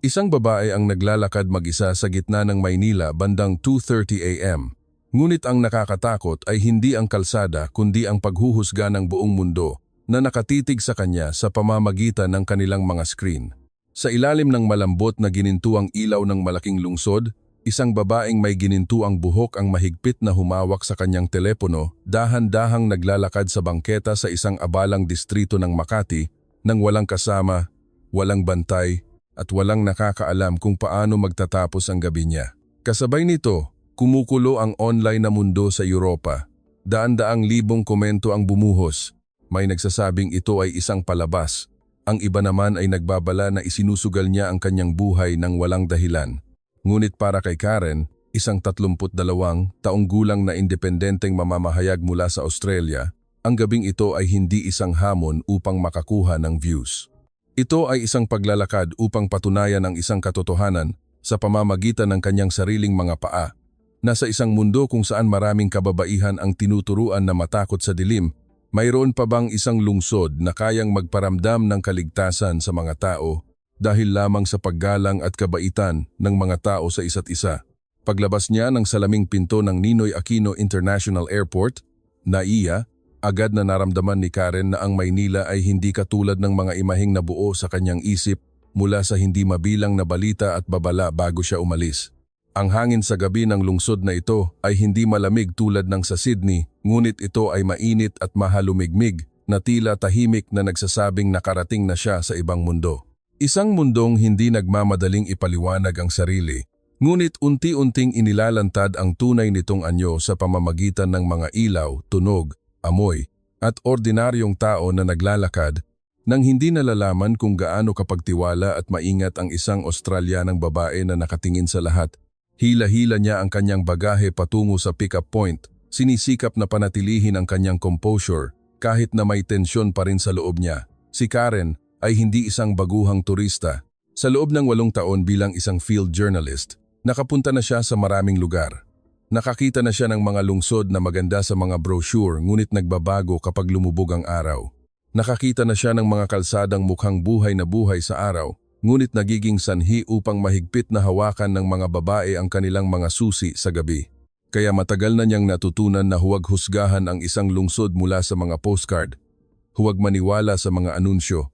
Isang babae ang naglalakad mag-isa sa gitna ng Maynila bandang 2:30 AM. Ngunit ang nakakatakot ay hindi ang kalsada kundi ang paghuhusga ng buong mundo na nakatitig sa kanya sa pamamagitan ng kanilang mga screen. Sa ilalim ng malambot na ginintuang ilaw ng malaking lungsod, isang babaeng may ginintuang buhok ang mahigpit na humawak sa kanyang telepono, dahan-dahang naglalakad sa bangketa sa isang abalang distrito ng Makati nang walang kasama, walang bantay, at walang nakakaalam kung paano magtatapos ang gabi niya. Kasabay nito, kumukulo ang online na mundo sa Europa. Daan-daang libong komento ang bumuhos. May nagsasabing ito ay isang palabas. Ang iba naman ay nagbabala na isinusugal niya ang kanyang buhay ng walang dahilan. Ngunit para kay Karen, isang 32 taong gulang na independenteng mamamahayag mula sa Australia, ang gabing ito ay hindi isang hamon upang makakuha ng views. Ito ay isang paglalakad upang patunayan ang isang katotohanan sa pamamagitan ng kanyang sariling mga paa. Nasa isang mundo kung saan maraming kababaihan ang tinuturuan na matakot sa dilim, mayroon pa bang isang lungsod na kayang magparamdam ng kaligtasan sa mga tao dahil lamang sa paggalang at kabaitan ng mga tao sa isa't isa? Paglabas niya ng salaming pinto ng Ninoy Aquino International Airport, NAIA, agad na naramdaman ni Karen na ang Maynila ay hindi katulad ng mga imaheng nabuo sa kanyang isip mula sa hindi mabilang na balita at babala bago siya umalis. Ang hangin sa gabi ng lungsod na ito ay hindi malamig tulad ng sa Sydney, ngunit ito ay mainit at mahalumigmig na tila tahimik na nagsasabing nakarating na siya sa ibang mundo. Isang mundong hindi nagmamadaling ipaliwanag ang sarili, ngunit unti-unting inilalantad ang tunay nitong anyo sa pamamagitan ng mga ilaw, tunog, amoy, at ordinaryong tao na naglalakad nang hindi nalalaman kung gaano kapagtiwala at maingat ang isang Australianang babae na nakatingin sa lahat. Hila-hila niya ang kanyang bagahe patungo sa pick-up point, sinisikap na panatilihin ang kanyang composure kahit na may tensyon pa rin sa loob niya. Si Karen ay hindi isang baguhang turista. Sa loob ng 8 taon bilang isang field journalist, nakapunta na siya sa maraming lugar. Nakakita na siya ng mga lungsod na maganda sa mga brochure ngunit nagbabago kapag lumubog ang araw. Nakakita na siya ng mga kalsadang mukhang buhay na buhay sa araw, ngunit nagiging sanhi upang mahigpit na hawakan ng mga babae ang kanilang mga susi sa gabi. Kaya matagal na niyang natutunan na huwag husgahan ang isang lungsod mula sa mga postcard, huwag maniwala sa mga anunsyo,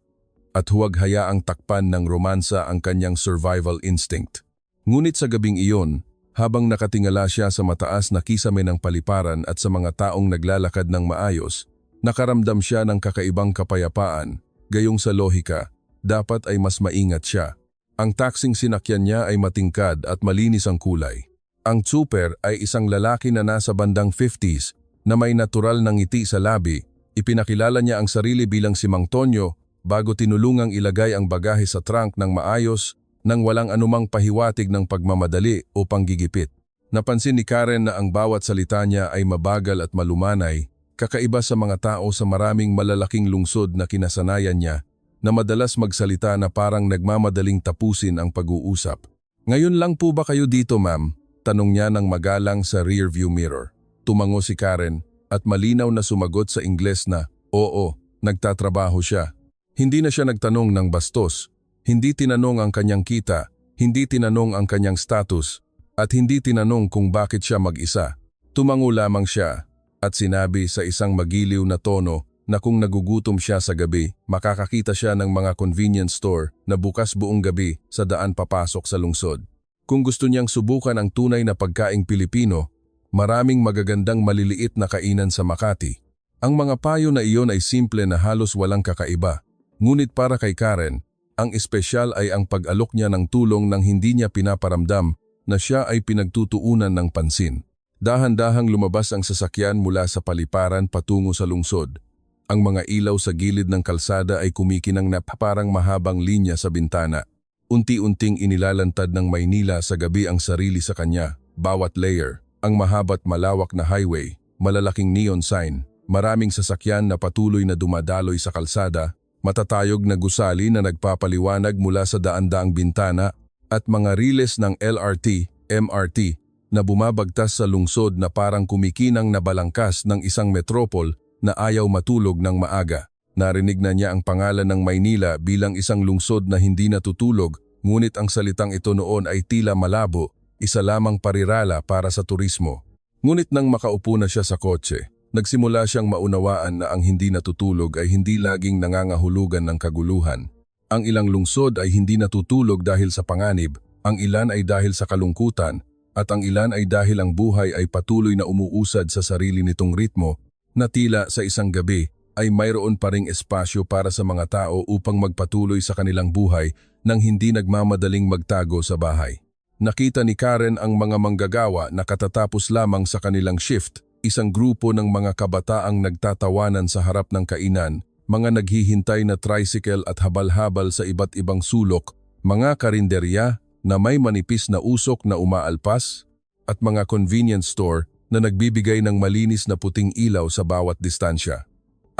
at huwag hayaang takpan ng romansa ang kanyang survival instinct. Ngunit sa gabing iyon, habang nakatingala siya sa mataas na kisame ng paliparan at sa mga taong naglalakad ng maayos, nakaramdam siya ng kakaibang kapayapaan, gayong sa lohika, dapat ay mas maingat siya. Ang taksing sinakyan niya ay matingkad at malinis ang kulay. Ang tsuper ay isang lalaki na nasa bandang 50s na may natural na ngiti sa labi. Ipinakilala niya ang sarili bilang si Mang Tonyo bago tinulungang ilagay ang bagahe sa trunk ng maayos nang walang anumang pahiwatig ng pagmamadali o panggigipit. Napansin ni Karen na ang bawat salita niya ay mabagal at malumanay, kakaiba sa mga tao sa maraming malalaking lungsod na kinasanayan niya na madalas magsalita na parang nagmamadaling tapusin ang pag-uusap. "Ngayon lang po ba kayo dito, ma'am?" Tanong niya ng magalang sa rearview mirror. Tumango si Karen at malinaw na sumagot sa Ingles na, "Oo, nagtatrabaho siya." Hindi na siya nagtanong ng bastos. Hindi tinanong ang kanyang kita, hindi tinanong ang kanyang status, at hindi tinanong kung bakit siya mag-isa. Tumango lamang siya at sinabi sa isang magiliw na tono na kung nagugutom siya sa gabi, makakakita siya ng mga convenience store na bukas buong gabi sa daan papasok sa lungsod. Kung gusto niyang subukan ang tunay na pagkaing Pilipino, maraming magagandang maliliit na kainan sa Makati. Ang mga payo na iyon ay simple na halos walang kakaiba. Ngunit para kay Karen, ang espesyal ay ang pag-alok niya ng tulong nang hindi niya pinaparamdam na siya ay pinagtutuunan ng pansin. Dahan-dahang lumabas ang sasakyan mula sa paliparan patungo sa lungsod. Ang mga ilaw sa gilid ng kalsada ay kumikinang na parang mahabang linya sa bintana. Unti-unting inilalantad ng Maynila sa gabi ang sarili sa kanya. Bawat layer, ang mahaba't malawak na highway, malalaking neon sign, maraming sasakyan na patuloy na dumadaloy sa kalsada, matatayog na gusali na nagpapaliwanag mula sa daan-daang bintana at mga riles ng LRT, MRT na bumabagtas sa lungsod na parang kumikinang na balangkas ng isang metropol na ayaw matulog ng maaga. Narinig na niya ang pangalan ng Maynila bilang isang lungsod na hindi natutulog Ngunit ang salitang ito noon ay tila malabo, isa lamang parirala para sa turismo. Ngunit nang makaupo na siya sa kotse, nagsimula siyang maunawaan na ang hindi natutulog ay hindi laging nangangahulugan ng kaguluhan. Ang ilang lungsod ay hindi natutulog dahil sa panganib, ang ilan ay dahil sa kalungkutan, at ang ilan ay dahil ang buhay ay patuloy na umuusad sa sarili nitong ritmo na tila sa isang gabi ay mayroon pa ring espasyo para sa mga tao upang magpatuloy sa kanilang buhay nang hindi nagmamadaling magtago sa bahay. Nakita ni Karen ang mga manggagawa na katatapos lamang sa kanilang shift, isang grupo ng mga kabataang nagtatawanan sa harap ng kainan, mga naghihintay na tricycle at habal-habal sa iba't ibang sulok, mga karinderya na may manipis na usok na umaalpas, at mga convenience store na nagbibigay ng malinis na puting ilaw sa bawat distansya.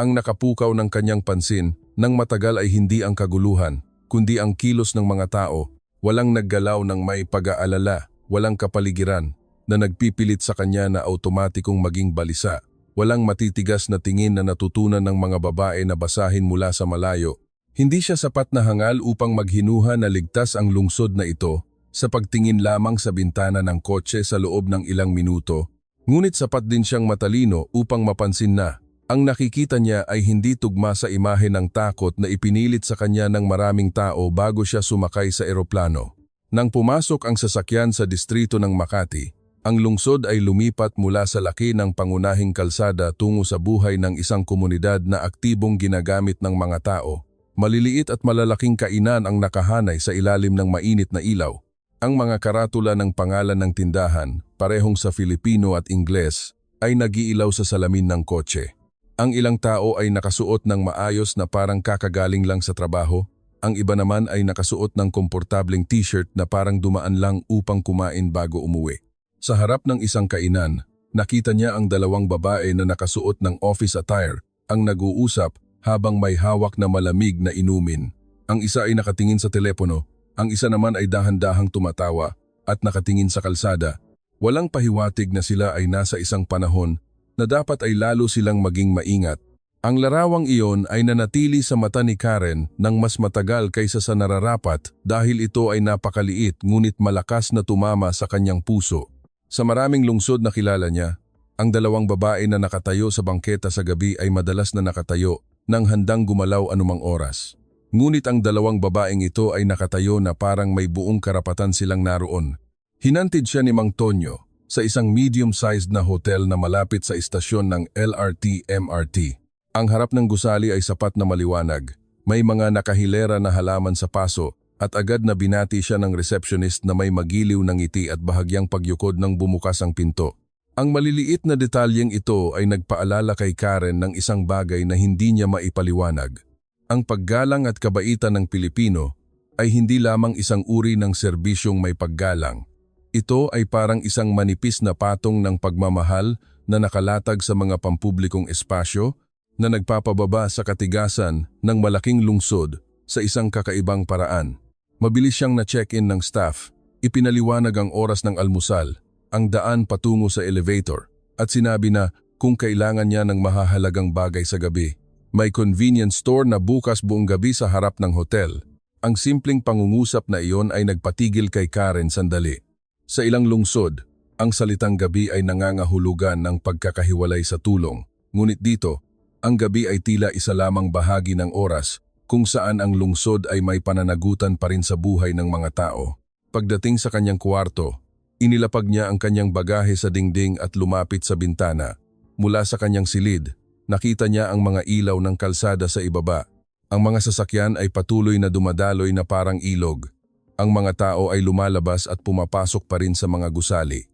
Ang nakapukaw ng kanyang pansin nang matagal ay hindi ang kaguluhan, kundi ang kilos ng mga tao, walang naggalaw ng may pag-aalala, walang kapaligiran, na nagpipilit sa kanya na automatikong maging balisa, walang matitigas na tingin na natutunan ng mga babae na basahin mula sa malayo. Hindi siya sapat na hangal upang maghinuha na ligtas ang lungsod na ito sa pagtingin lamang sa bintana ng kotse sa loob ng ilang minuto, ngunit sapat din siyang matalino upang mapansin na ang nakikita niya ay hindi tugma sa imahe ng takot na ipinilit sa kanya ng maraming tao bago siya sumakay sa eroplano. Nang pumasok ang sasakyan sa distrito ng Makati, ang lungsod ay lumipat mula sa laki ng pangunahing kalsada tungo sa buhay ng isang komunidad na aktibong ginagamit ng mga tao. Maliliit at malalaking kainan ang nakahanay sa ilalim ng mainit na ilaw. Ang mga karatula ng pangalan ng tindahan, parehong sa Filipino at Ingles, ay nag-iilaw sa salamin ng kotse. Ang ilang tao ay nakasuot ng maayos na parang kakagaling lang sa trabaho, ang iba naman ay nakasuot ng komportableng t-shirt na parang dumaan lang upang kumain bago umuwi. Sa harap ng isang kainan, nakita niya ang dalawang babae na nakasuot ng office attire, ang nag-uusap habang may hawak na malamig na inumin. Ang isa ay nakatingin sa telepono, ang isa naman ay dahan-dahang tumatawa at nakatingin sa kalsada. Walang pahiwatig na sila ay nasa isang panahon na dapat ay lalo silang maging maingat. Ang larawang iyon ay nanatili sa mata ni Karen nang mas matagal kaysa sa nararapat dahil ito ay napakaliit ngunit malakas na tumama sa kanyang puso. Sa maraming lungsod na kilala niya, ang dalawang babae na nakatayo sa bangketa sa gabi ay madalas na nakatayo nang handang gumalaw anumang oras. Ngunit ang dalawang babaeng ito ay nakatayo na parang may buong karapatan silang naroon. Hinantid siya ni Mang Tonyo sa isang medium-sized na hotel na malapit sa istasyon ng LRT-MRT. Ang harap ng gusali ay sapat na maliwanag. May mga nakahilera na halaman sa paso at agad na binati siya ng receptionist na may magiliw ng ngiti at bahagyang pagyukod nang bumukas ang pinto. Ang maliliit na detalyeng ito ay nagpaalala kay Karen ng isang bagay na hindi niya maipaliwanag. Ang paggalang at kabaitan ng Pilipino ay hindi lamang isang uri ng serbisyong may paggalang. Ito ay parang isang manipis na patong ng pagmamahal na nakalatag sa mga pampublikong espasyo na nagpapababa sa katigasan ng malaking lungsod sa isang kakaibang paraan. Mabilis siyang na-check-in ng staff, ipinaliwanag ang oras ng almusal, ang daan patungo sa elevator, at sinabi na kung kailangan niya ng mahahalagang bagay sa gabi, may convenience store na bukas buong gabi sa harap ng hotel. Ang simpleng pangungusap na iyon ay nagpatigil kay Karen sandali. Sa ilang lungsod, ang salitang gabi ay nangangahulugan ng pagkakahiwalay sa tulong. Ngunit dito, ang gabi ay tila isa lamang bahagi ng oras kung saan ang lungsod ay may pananagutan pa rin sa buhay ng mga tao. Pagdating sa kanyang kwarto, inilapag niya ang kanyang bagahe sa dingding at lumapit sa bintana. Mula sa kanyang silid, nakita niya ang mga ilaw ng kalsada sa ibaba. Ang mga sasakyan ay patuloy na dumadaloy na parang ilog. Ang mga tao ay lumalabas at pumapasok pa rin sa mga gusali.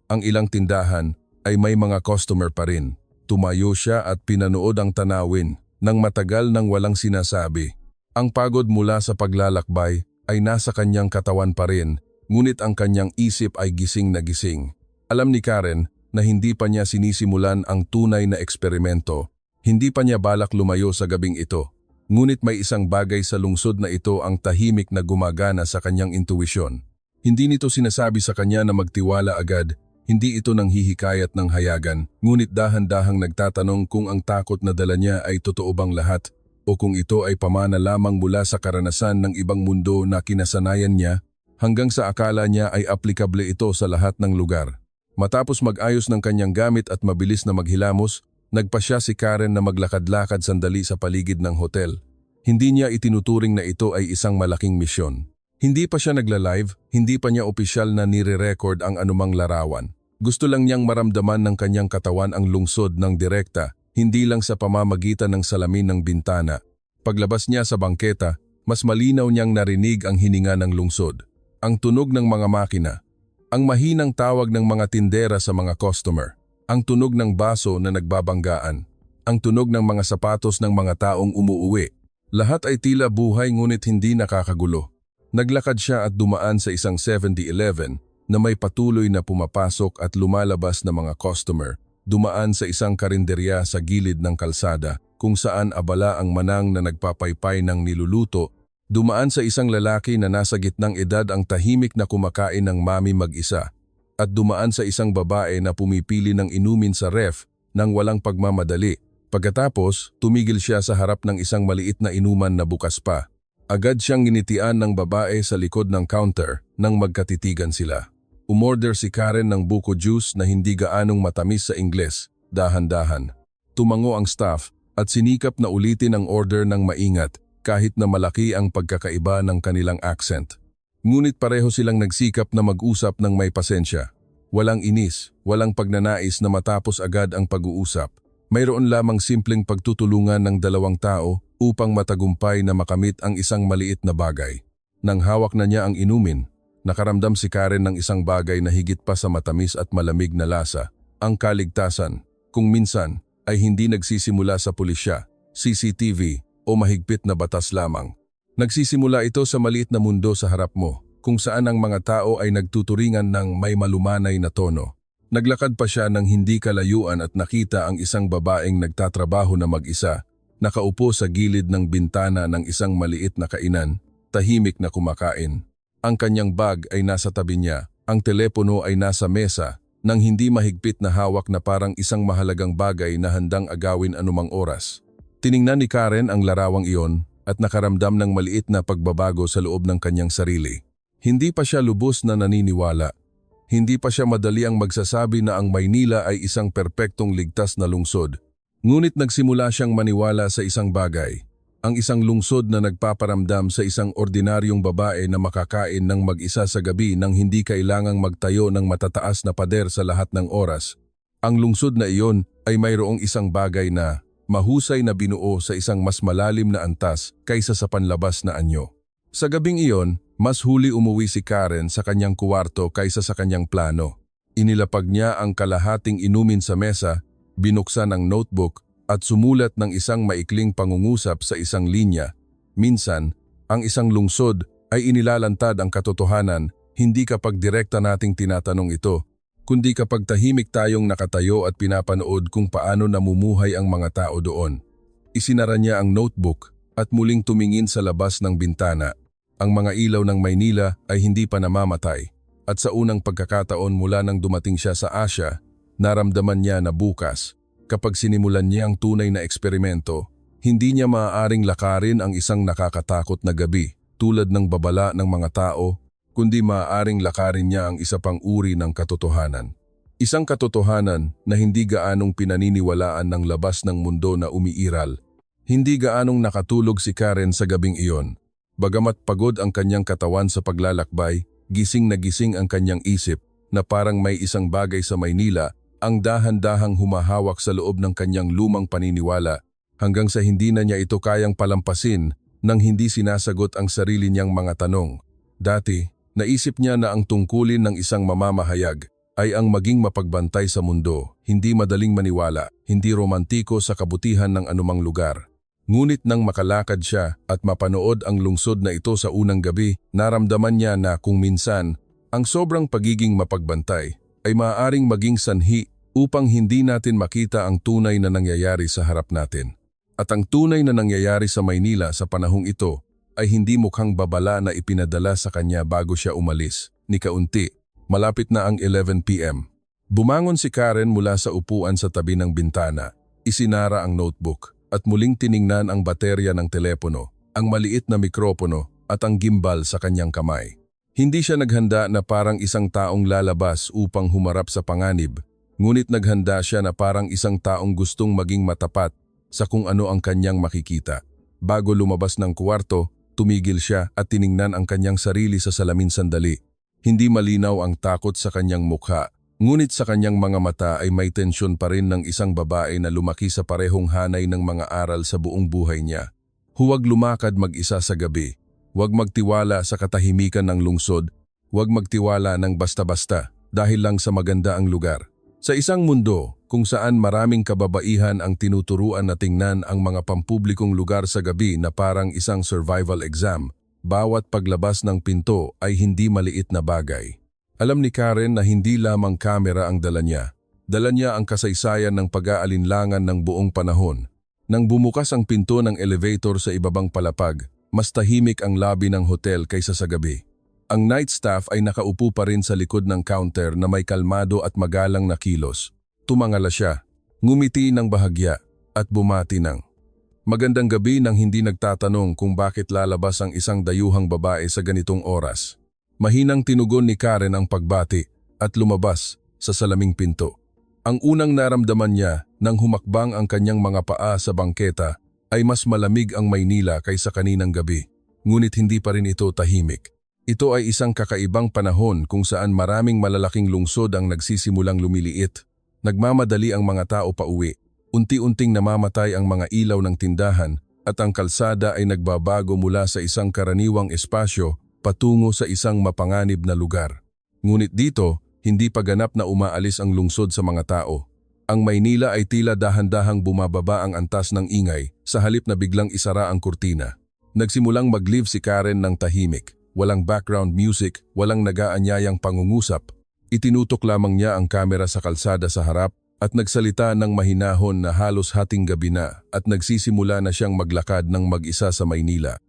Ang ilang tindahan ay may mga customer pa rin. Tumayo siya at pinanood ang tanawin nang matagal nang walang sinasabi. Ang pagod mula sa paglalakbay ay nasa kanyang katawan pa rin, ngunit ang kanyang isip ay gising na gising. Alam ni Karen na hindi pa niya sinisimulan ang tunay na eksperimento. Hindi pa niya balak lumayo sa gabing ito. Ngunit may isang bagay sa lungsod na ito ang tahimik na gumagana sa kanyang intuwisyon. Hindi nito sinasabi sa kanya na magtiwala agad, hindi ito nang hihikayat ng hayagan, ngunit dahan-dahang nagtatanong kung ang takot na dala niya ay totoo bang lahat. o kung ito ay pamana lamang mula sa karanasan ng ibang mundo na kinasanayan niya hanggang sa akala niya ay aplikable ito sa lahat ng lugar. Matapos mag-ayos ng kanyang gamit at mabilis na maghilamos, nagpasya si Karen na maglakad-lakad sandali sa paligid ng hotel. Hindi niya itinuturing na ito ay isang malaking misyon. Hindi pa siya nagla-live, hindi pa niya opisyal na nire-record ang anumang larawan. Gusto lang niyang maramdaman ng kanyang katawan ang lungsod ng direkta, hindi lang sa pamamagitan ng salamin ng bintana. Paglabas niya sa bangketa, mas malinaw niyang narinig ang hininga ng lungsod, ang tunog ng mga makina, ang mahinang tawag ng mga tindera sa mga customer, ang tunog ng baso na nagbabanggaan, ang tunog ng mga sapatos ng mga taong umuuwi. Lahat ay tila buhay ngunit hindi nakakagulo. Naglakad siya at dumaan sa isang 7-Eleven na may patuloy na pumapasok at lumalabas na mga customer. Dumaan sa isang karinderya sa gilid ng kalsada kung saan abala ang manang na nagpapaypay ng niluluto. Dumaan sa isang lalaki na nasa gitnang edad ang tahimik na kumakain ng mami mag-isa. At dumaan sa isang babae na pumipili ng inumin sa ref nang walang pagmamadali. Pagkatapos, tumigil siya sa harap ng isang maliit na inuman na bukas pa. Agad siyang ginitian ng babae sa likod ng counter nang magkatitigan sila. Umorder si Karen ng buko juice na hindi gaanong matamis sa Ingles, dahan-dahan. Tumango ang staff at sinikap na ulitin ang order ng maingat kahit na malaki ang pagkakaiba ng kanilang accent. Ngunit pareho silang nagsikap na mag-usap ng may pasensya. Walang inis, walang pagnanais na matapos agad ang pag-uusap. Mayroon lamang simpleng pagtutulungan ng dalawang tao upang matagumpay na makamit ang isang maliit na bagay. Nang hawak na niya ang inumin, nakaramdam si Karen ng isang bagay na higit pa sa matamis at malamig na lasa, ang kaligtasan, kung minsan ay hindi nagsisimula sa pulisya, CCTV o mahigpit na batas lamang. Nagsisimula ito sa maliit na mundo sa harap mo, kung saan ang mga tao ay nagtuturingan ng may malumanay na tono. Naglakad pa siya ng hindi kalayuan at nakita ang isang babaeng nagtatrabaho na mag-isa, nakaupo sa gilid ng bintana ng isang maliit na kainan, tahimik na kumakain. Ang kanyang bag ay nasa tabi niya, ang telepono ay nasa mesa, nang hindi mahigpit na hawak na parang isang mahalagang bagay na handang agawin anumang oras. Tiningnan ni Karen ang larawang iyon at nakaramdam ng maliit na pagbabago sa loob ng kanyang sarili. Hindi pa siya lubos na naniniwala. Hindi pa siya madali ang magsasabi na ang Maynila ay isang perpektong ligtas na lungsod. Ngunit nagsimula siyang maniwala sa isang bagay. Ang isang lungsod na nagpaparamdam sa isang ordinaryong babae na makakain ng mag-isa sa gabi nang hindi kailangang magtayo ng matataas na pader sa lahat ng oras. Ang lungsod na iyon ay mayroong isang bagay na mahusay na binuo sa isang mas malalim na antas kaysa sa panlabas na anyo. Sa gabing iyon, mas huli umuwi si Karen sa kanyang kuwarto kaysa sa kanyang plano. Inilapag niya ang kalahating inumin sa mesa, binuksan ang notebook at sumulat ng isang maikling pangungusap sa isang linya. Minsan, ang isang lungsod ay inilalantad ang katotohanan hindi kapag direkta nating tinatanong ito, kundi kapag tahimik tayong nakatayo at pinapanood kung paano namumuhay ang mga tao doon. Isinara niya ang notebook at muling tumingin sa labas ng bintana. Ang mga ilaw ng Maynila ay hindi pa namamatay at sa unang pagkakataon mula nang dumating siya sa Asia, naramdaman niya na bukas, kapag sinimulan niya ang tunay na eksperimento, hindi niya maaaring lakarin ang isang nakakatakot na gabi tulad ng babala ng mga tao, kundi maaaring lakarin niya ang isa pang uri ng katotohanan. Isang katotohanan na hindi gaanong pinaniniwalaan ng labas ng mundo na umiiral. Hindi gaanong nakatulog si Karen sa gabing iyon. Bagamat pagod ang kanyang katawan sa paglalakbay, gising na gising ang kanyang isip na parang may isang bagay sa Maynila ang dahan-dahang humahawak sa loob ng kanyang lumang paniniwala hanggang sa hindi na niya ito kayang palampasin nang hindi sinasagot ang sarili niyang mga tanong. Dati, naisip niya na ang tungkulin ng isang mamamahayag ay ang maging mapagbantay sa mundo, hindi madaling maniwala, hindi romantiko sa kabutihan ng anumang lugar. Ngunit nang makalakad siya at mapanood ang lungsod na ito sa unang gabi, naramdaman niya na kung minsan, ang sobrang pagiging mapagbantay ay maaaring maging sanhi upang hindi natin makita ang tunay na nangyayari sa harap natin. At ang tunay na nangyayari sa Maynila sa panahong ito ay hindi mukhang babala na ipinadala sa kanya bago siya umalis, ni kaunti, malapit na ang 11 p.m. Bumangon si Karen mula sa upuan sa tabi ng bintana, isinara ang notebook. at muling tiningnan ang baterya ng telepono, ang maliit na mikropono at ang gimbal sa kanyang kamay. Hindi siya naghanda na parang isang taong lalabas upang humarap sa panganib, ngunit naghanda siya na parang isang taong gustong maging matapat sa kung ano ang kanyang makikita. Bago lumabas ng kwarto, tumigil siya at tiningnan ang kanyang sarili sa salamin sandali. Hindi malinaw ang takot sa kanyang mukha, ngunit sa kanyang mga mata ay may tensyon pa rin ng isang babae na lumaki sa parehong hanay ng mga aral sa buong buhay niya. Huwag lumakad mag-isa sa gabi. Huwag magtiwala sa katahimikan ng lungsod. Huwag magtiwala ng basta-basta dahil lang sa maganda ang lugar. Sa isang mundo kung saan maraming kababaihan ang tinuturuan na tingnan ang mga pampublikong lugar sa gabi na parang isang survival exam, bawat paglabas ng pinto ay hindi maliit na bagay. Alam ni Karen na hindi lamang kamera ang dala niya. Dala niya ang kasaysayan ng pag-aalinlangan ng buong panahon. Nang bumukas ang pinto ng elevator sa ibabang palapag, mas tahimik ang lobby ng hotel kaysa sa gabi. Ang night staff ay nakaupo pa rin sa likod ng counter na may kalmado at magalang na kilos. Tumangala siya, ngumiti ng bahagya at bumati ng magandang gabi nang hindi nagtatanong kung bakit lalabas ang isang dayuhang babae sa ganitong oras. Mahinang tinugon ni Karen ang pagbati at lumabas sa salaming pinto. Ang unang naramdaman niya nang humakbang ang kanyang mga paa sa bangketa ay mas malamig ang Maynila kaysa kaninang gabi. Ngunit hindi pa rin ito tahimik. Ito ay isang kakaibang panahon kung saan maraming malalaking lungsod ang nagsisimulang lumiliit. Nagmamadali ang mga tao pauwi. Unti-unting namamatay ang mga ilaw ng tindahan at ang kalsada ay nagbabago mula sa isang karaniwang espasyo patungo sa isang mapanganib na lugar. Ngunit dito, hindi pa ganap na umaalis ang lungsod sa mga tao. Ang Maynila ay tila dahan-dahang bumababa ang antas ng ingay sa halip na biglang isara ang kurtina. Nagsimulang mag-live si Karen ng tahimik. Walang background music, walang nag-aanyayang pangungusap. Itinutok lamang niya ang kamera sa kalsada sa harap at nagsalita ng mahinahon na halos hating gabi na at nagsisimula na siyang maglakad ng mag-isa sa Maynila.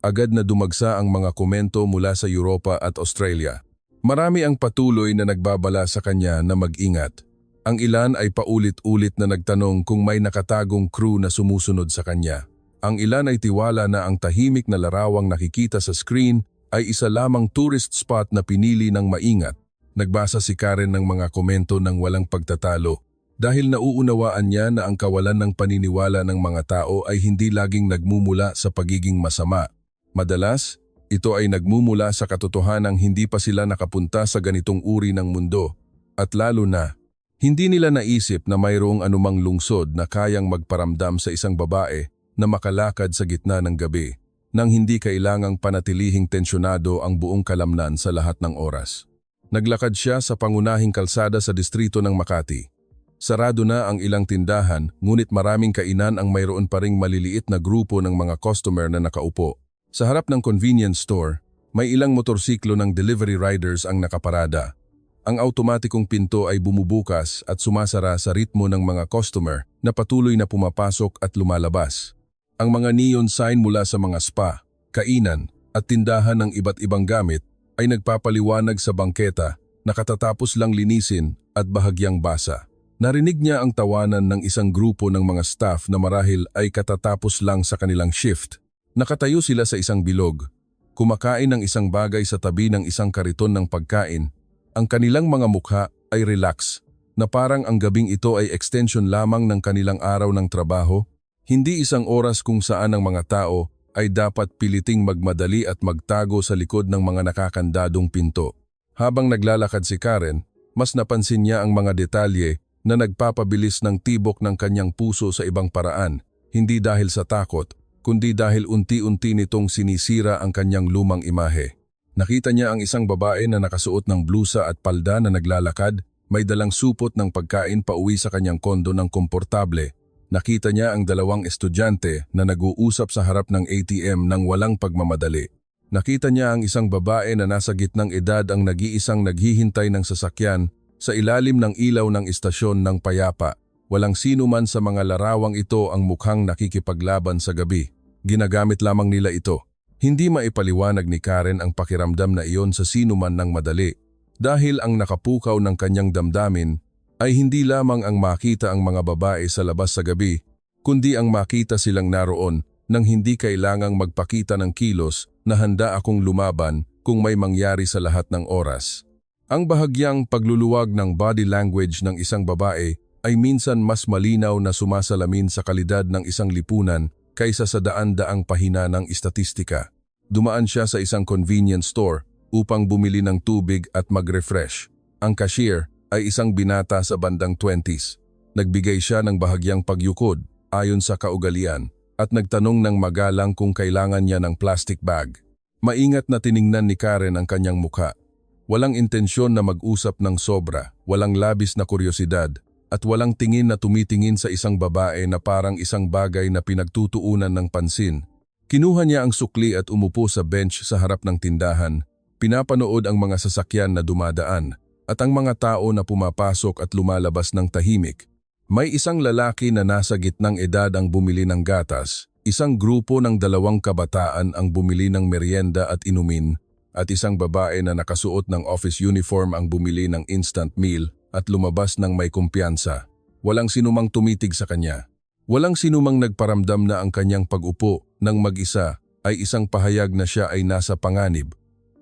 Agad na dumagsa ang mga komento mula sa Europa at Australia. Marami ang patuloy na nagbabala sa kanya na mag-ingat. Ang ilan ay paulit-ulit na nagtanong kung may nakatagong crew na sumusunod sa kanya. Ang ilan ay tiwala na ang tahimik na larawang nakikita sa screen ay isa lamang tourist spot na pinili ng maingat. Nagbasa si Karen ng mga komento ng walang pagtatalo dahil nauunawaan niya na ang kawalan ng paniniwala ng mga tao ay hindi laging nagmumula sa pagiging masama. Madalas, ito ay nagmumula sa katotohanang hindi pa sila nakapunta sa ganitong uri ng mundo at lalo na, hindi nila naisip na mayroong anumang lungsod na kayang magparamdam sa isang babae na makalakad sa gitna ng gabi nang hindi kailangang panatilihing tensyonado ang buong kalamnan sa lahat ng oras. Naglakad siya sa pangunahing kalsada sa distrito ng Makati. Sarado na ang ilang tindahan, ngunit maraming kainan ang mayroon pa ring maliliit na grupo ng mga customer na nakaupo. Sa harap ng convenience store, may ilang motorsiklo ng delivery riders ang nakaparada. Ang automatikong pinto ay bumubukas at sumasara sa ritmo ng mga customer na patuloy na pumapasok at lumalabas. Ang mga neon sign mula sa mga spa, kainan at tindahan ng iba't ibang gamit ay nagpapaliwanag sa bangketa na katatapos lang linisin at bahagyang basa. Narinig niya ang tawanan ng isang grupo ng mga staff na marahil ay katatapos lang sa kanilang shift. Nakatayo sila sa isang bilog, kumakain ng isang bagay sa tabi ng isang kariton ng pagkain. Ang kanilang mga mukha ay relax, na parang ang gabing ito ay extension lamang ng kanilang araw ng trabaho. Hindi isang oras kung saan ang mga tao ay dapat piliting magmadali at magtago sa likod ng mga nakakandadong pinto. Habang naglalakad si Karen, mas napansin niya ang mga detalye na nagpapabilis ng tibok ng kanyang puso sa ibang paraan, hindi dahil sa takot, kundi dahil unti-unti nitong sinisira ang kanyang lumang imahe. Nakita niya ang isang babae na nakasuot ng blusa at palda na naglalakad, may dalang supot ng pagkain pauwi sa kanyang kondo ng komportable. Nakita niya ang dalawang estudyante na nag-uusap sa harap ng ATM ng walang pagmamadali. Nakita niya ang isang babae na nasa gitnang edad ang nag-iisang naghihintay ng sasakyan sa ilalim ng ilaw ng istasyon ng payapa. Walang sino man sa mga larawang ito ang mukhang nakikipaglaban sa gabi. Ginagamit lamang nila ito. Hindi maipaliwanag ni Karen ang pakiramdam na iyon sa sino man ng madali dahil ang nakapukaw ng kanyang damdamin ay hindi lamang ang makita ang mga babae sa labas sa gabi, kundi ang makita silang naroon nang hindi kailangang magpakita ng kilos na handa akong lumaban kung may mangyari sa lahat ng oras. Ang bahagyang pagluluwag ng body language ng isang babae ay minsan mas malinaw na sumasalamin sa kalidad ng isang lipunan kaysa sa daan-daang pahina ng istatistika. Dumaan siya sa isang convenience store upang bumili ng tubig at mag-refresh. Ang cashier ay isang binata sa bandang 20s. Nagbigay siya ng bahagyang pagyukod ayon sa kaugalian at nagtanong ng magalang kung kailangan niya ng plastic bag. Maingat na tiningnan ni Karen ang kanyang mukha. Walang intensyon na mag-usap ng sobra, walang labis na kuryosidad, at walang tingin na tumitingin sa isang babae na parang isang bagay na pinagtutuunan ng pansin. Kinuha niya ang sukli at umupo sa bench sa harap ng tindahan. Pinapanood ang mga sasakyan na dumadaan at ang mga tao na pumapasok at lumalabas ng tahimik. May isang lalaki na nasa gitnang edad ang bumili ng gatas, isang grupo ng 2 kabataan ang bumili ng merienda at inumin, at isang babae na nakasuot ng office uniform ang bumili ng instant meal at lumabas ng may kumpiyansa. Walang sinumang tumitig sa kanya. Walang sinumang nagparamdam na ang kanyang pag-upo ng mag-isa ay isang pahayag na siya ay nasa panganib.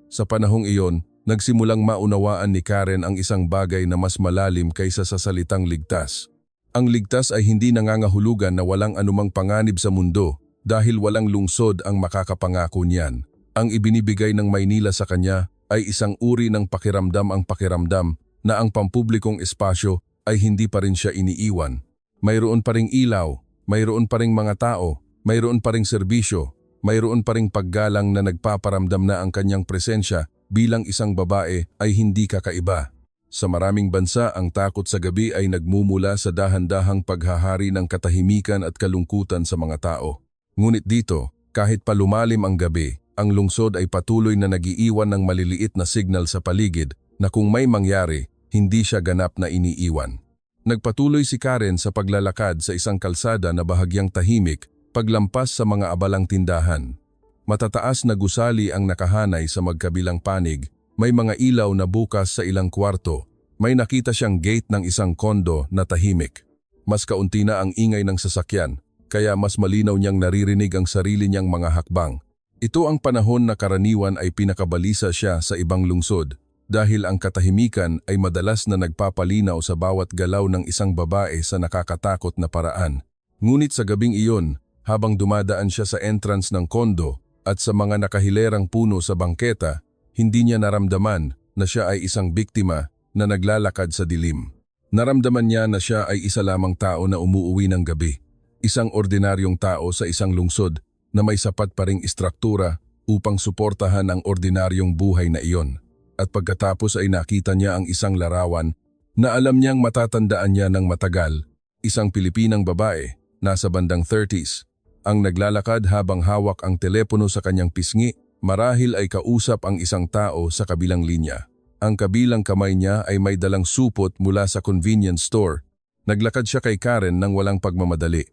Sa panahong iyon, nagsimulang maunawaan ni Karen ang isang bagay na mas malalim kaysa sa salitang ligtas. Ang ligtas ay hindi nangangahulugan na walang anumang panganib sa mundo dahil walang lungsod ang makakapangako niyan. Ang ibinibigay ng Maynila sa kanya ay isang uri ng pakiramdam na ang pampublikong espasyo ay hindi pa rin siya iniiwan. Mayroon pa ring ilaw, mayroon pa ring mga tao, mayroon pa ring serbisyo, mayroon pa ring paggalang na nagpaparamdam na ang kanyang presensya bilang isang babae ay hindi kakaiba. Sa maraming bansa, ang takot sa gabi ay nagmumula sa dahan-dahang paghahari ng katahimikan at kalungkutan sa mga tao. Ngunit dito, kahit pa lumalim ang gabi, ang lungsod ay patuloy na nagiiwan ng maliliit na signal sa paligid na kung may mangyari, hindi siya ganap na iniiwan. Nagpatuloy si Karen sa paglalakad sa isang kalsada na bahagyang tahimik paglampas sa mga abalang tindahan. Matataas na gusali ang nakahanay sa magkabilang panig. May mga ilaw na bukas sa ilang kwarto. May nakita siyang gate ng isang kondo na tahimik. Mas kaunti na ang ingay ng sasakyan, kaya mas malinaw niyang naririnig ang sarili niyang mga hakbang. Ito ang panahon na karaniwan ay pinakabalisa siya sa ibang lungsod dahil ang katahimikan ay madalas na nagpapalinaw sa bawat galaw ng isang babae sa nakakatakot na paraan. Ngunit sa gabing iyon, habang dumadaan siya sa entrance ng kondo at sa mga nakahilerang puno sa bangketa, hindi niya naramdaman na siya ay isang biktima na naglalakad sa dilim. Naramdaman niya na siya ay isa lamang tao na umuuwi ng gabi. Isang ordinaryong tao sa isang lungsod na may sapat pa ring istruktura upang suportahan ang ordinaryong buhay na iyon. At pagkatapos ay nakita niya ang isang larawan na alam niyang matatandaan niya ng matagal. Isang Pilipinang babae, nasa bandang 30s, ang naglalakad habang hawak ang telepono sa kanyang pisngi. Marahil ay kausap ang isang tao sa kabilang linya. Ang kabilang kamay niya ay may dalang supot mula sa convenience store. Naglakad siya kay Karen nang walang pagmamadali.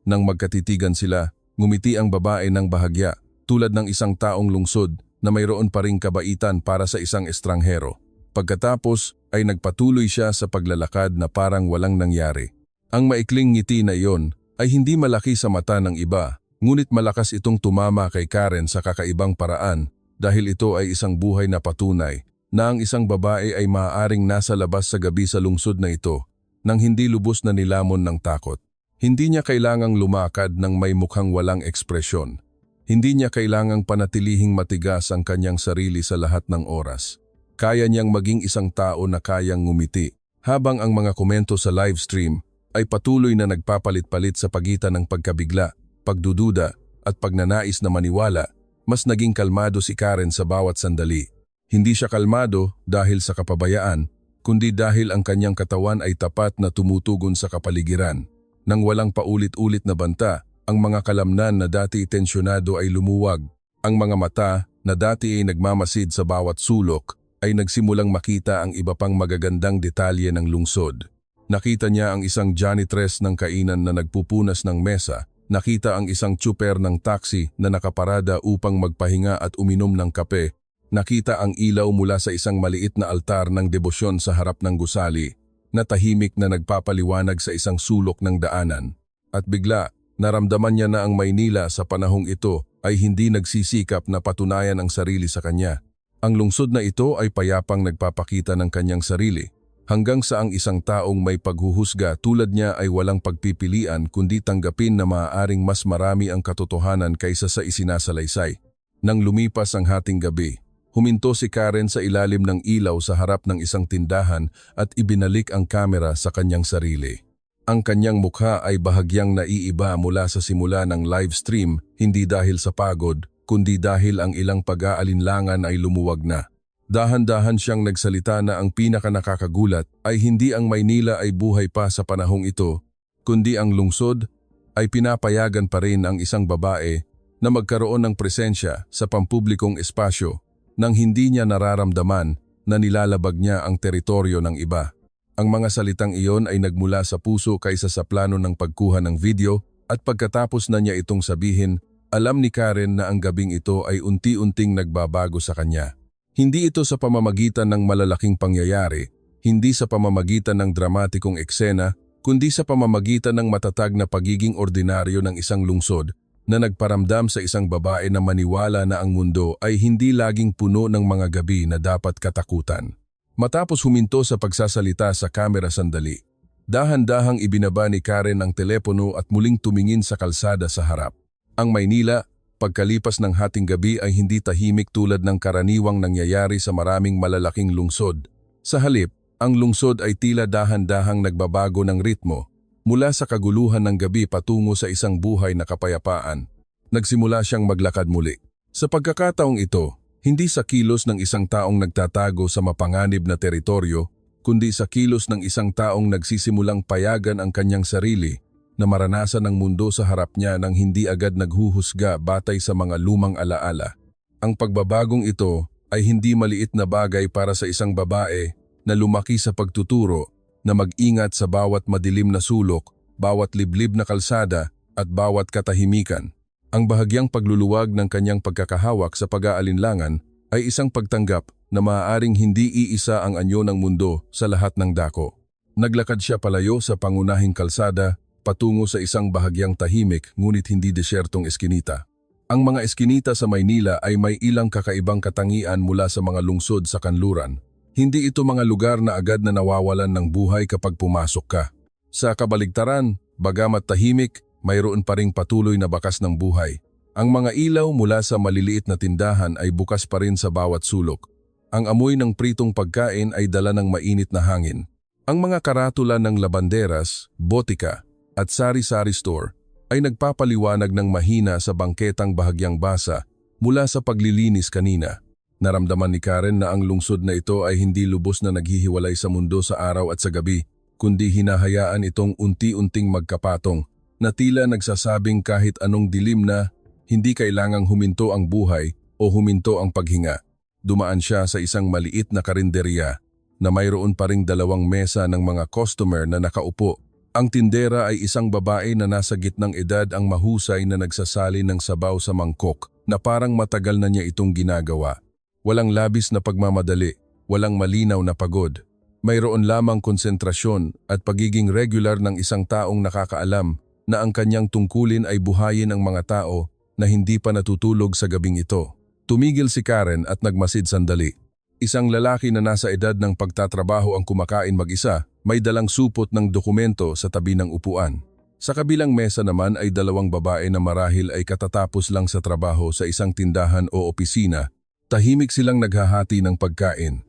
Nang magkatitigan sila, ngumiti ang babae ng bahagya, tulad ng isang taong lungsod na mayroon pa ring kabaitan para sa isang estranghero. Pagkatapos ay nagpatuloy siya sa paglalakad na parang walang nangyari. Ang maikling ngiti na iyon ay hindi malaki sa mata ng iba. Ngunit malakas itong tumama kay Karen sa kakaibang paraan dahil ito ay isang buhay na patunay na ang isang babae ay maaaring nasa labas sa gabi sa lungsod na ito nang hindi lubos na nilamon ng takot. Hindi niya kailangang lumakad ng may mukhang walang ekspresyon. Hindi niya kailangang panatilihing matigas ang kanyang sarili sa lahat ng oras. Kaya niyang maging isang tao na kayang ngumiti habang ang mga komento sa live stream ay patuloy na nagpapalit-palit sa pagitan ng pagkabigla, pagdududa at pagnanais na maniwala. Mas naging kalmado si Karen sa bawat sandali. Hindi siya kalmado dahil sa kapabayaan, kundi dahil ang kanyang katawan ay tapat na tumutugon sa kapaligiran. Nang walang paulit-ulit na banta, ang mga kalamnan na dati tensyonado ay lumuwag. Ang mga mata na dati ay nagmamasid sa bawat sulok ay nagsimulang makita ang iba pang magagandang detalye ng lungsod. Nakita niya ang isang janitress ng kainan na nagpupunas ng mesa. Nakita ang isang tsuper ng taxi na nakaparada upang magpahinga at uminom ng kape. Nakita ang ilaw mula sa isang maliit na altar ng debosyon sa harap ng gusali na tahimik na nagpapaliwanag sa isang sulok ng daanan. At bigla, Naramdaman niya na ang Maynila sa panahong ito ay hindi nagsisikap na patunayan ang sarili sa kanya. Ang lungsod na ito ay payapang nagpapakita ng kanyang sarili, hanggang sa ang isang taong may paghuhusga tulad niya ay walang pagpipilian kundi tanggapin na maaaring mas marami ang katotohanan kaysa sa isinasalaysay. Nang lumipas ang hating gabi, huminto si Karen sa ilalim ng ilaw sa harap ng isang tindahan at ibinalik ang kamera sa kanyang sarili. Ang kanyang mukha ay bahagyang naiiba mula sa simula ng live stream, hindi dahil sa pagod, kundi dahil ang ilang pag-aalinlangan ay lumuwag na. Dahan-dahan siyang nagsalita na ang pinakanakakagulat ay hindi ang Maynila ay buhay pa sa panahong ito, kundi ang lungsod ay pinapayagan pa rin ang isang babae na magkaroon ng presensya sa pampublikong espasyo nang hindi niya nararamdaman na nilalabag niya ang teritoryo ng iba. Ang mga salitang iyon ay nagmula sa puso kaysa sa plano ng pagkuha ng video at pagkatapos na niya itong sabihin, alam ni Karen na ang gabing ito ay unti-unting nagbabago sa kanya. Hindi ito sa pamamagitan ng malalaking pangyayari, hindi sa pamamagitan ng dramatikong eksena, kundi sa pamamagitan ng matatag na pagiging ordinaryo ng isang lungsod na nagparamdam sa isang babae na maniwala na ang mundo ay hindi laging puno ng mga gabi na dapat katakutan. Matapos huminto sa pagsasalita sa kamera sandali, dahan-dahang ibinaba ni Karen ang telepono at muling tumingin sa kalsada sa harap. Ang Maynila, pagkalipas ng hating gabi ay hindi tahimik tulad ng karaniwang nangyayari sa maraming malalaking lungsod. Sa halip, ang lungsod ay tila dahan-dahang nagbabago ng ritmo, mula sa kaguluhan ng gabi patungo sa isang buhay na kapayapaan. Nagsimula siyang maglakad muli. Sa pagkakataong ito, hindi sa kilos ng isang taong nagtatago sa mapanganib na teritoryo, kundi sa kilos ng isang taong nagsisimulang payagan ang kanyang sarili na maranasan ang mundo sa harap niya nang hindi agad naghuhusga batay sa mga lumang alaala. Ang pagbabagong ito ay hindi maliit na bagay para sa isang babae na lumaki sa pagtuturo na mag-ingat sa bawat madilim na sulok, bawat liblib na kalsada at bawat katahimikan. Ang bahagyang pagluluwag ng kanyang pagkakahawak sa pag-aalinlangan ay isang pagtanggap na maaaring hindi iisa ang anyo ng mundo sa lahat ng dako. Naglakad siya palayo sa pangunahing kalsada patungo sa isang bahagyang tahimik ngunit hindi desyertong eskinita. Ang mga eskinita sa Maynila ay may ilang kakaibang katangian mula sa mga lungsod sa kanluran. Hindi ito mga lugar na agad na nawawalan ng buhay kapag pumasok ka. Sa kabaligtaran, bagamat tahimik, mayroon pa ring patuloy na bakas ng buhay. Ang mga ilaw mula sa maliliit na tindahan ay bukas pa rin sa bawat sulok. Ang amoy ng pritong pagkain ay dala ng mainit na hangin. Ang mga karatula ng labanderas, botika at sari-sari store ay nagpapaliwanag ng mahina sa bangketang bahagyang basa mula sa paglilinis kanina. Naramdaman ni Karen na ang lungsod na ito ay hindi lubos na naghihiwalay sa mundo sa araw at sa gabi, kundi hinahayaan itong unti-unting magkapatong na tila nagsasabing kahit anong dilim na, hindi kailangang huminto ang buhay o huminto ang paghinga. Dumaan siya sa isang maliit na karinderya na mayroon pa ring 2 mesa ng mga customer na nakaupo. Ang tindera ay isang babae na nasa gitnang edad ang mahusay na nagsasali ng sabaw sa mangkok na parang matagal na niya itong ginagawa. Walang labis na pagmamadali, walang malinaw na pagod. Mayroon lamang konsentrasyon at pagiging regular ng isang taong nakakaalam na ang kanyang tungkulin ay buhayin ang mga tao na hindi pa natutulog sa gabing ito. Tumigil si Karen at nagmasid sandali. Isang lalaki na nasa edad ng pagtatrabaho ang kumakain mag-isa, may dalang supot ng dokumento sa tabi ng upuan. Sa kabilang mesa naman ay 2 babae na marahil ay katatapos lang sa trabaho sa isang tindahan o opisina. Tahimik silang naghahati ng pagkain.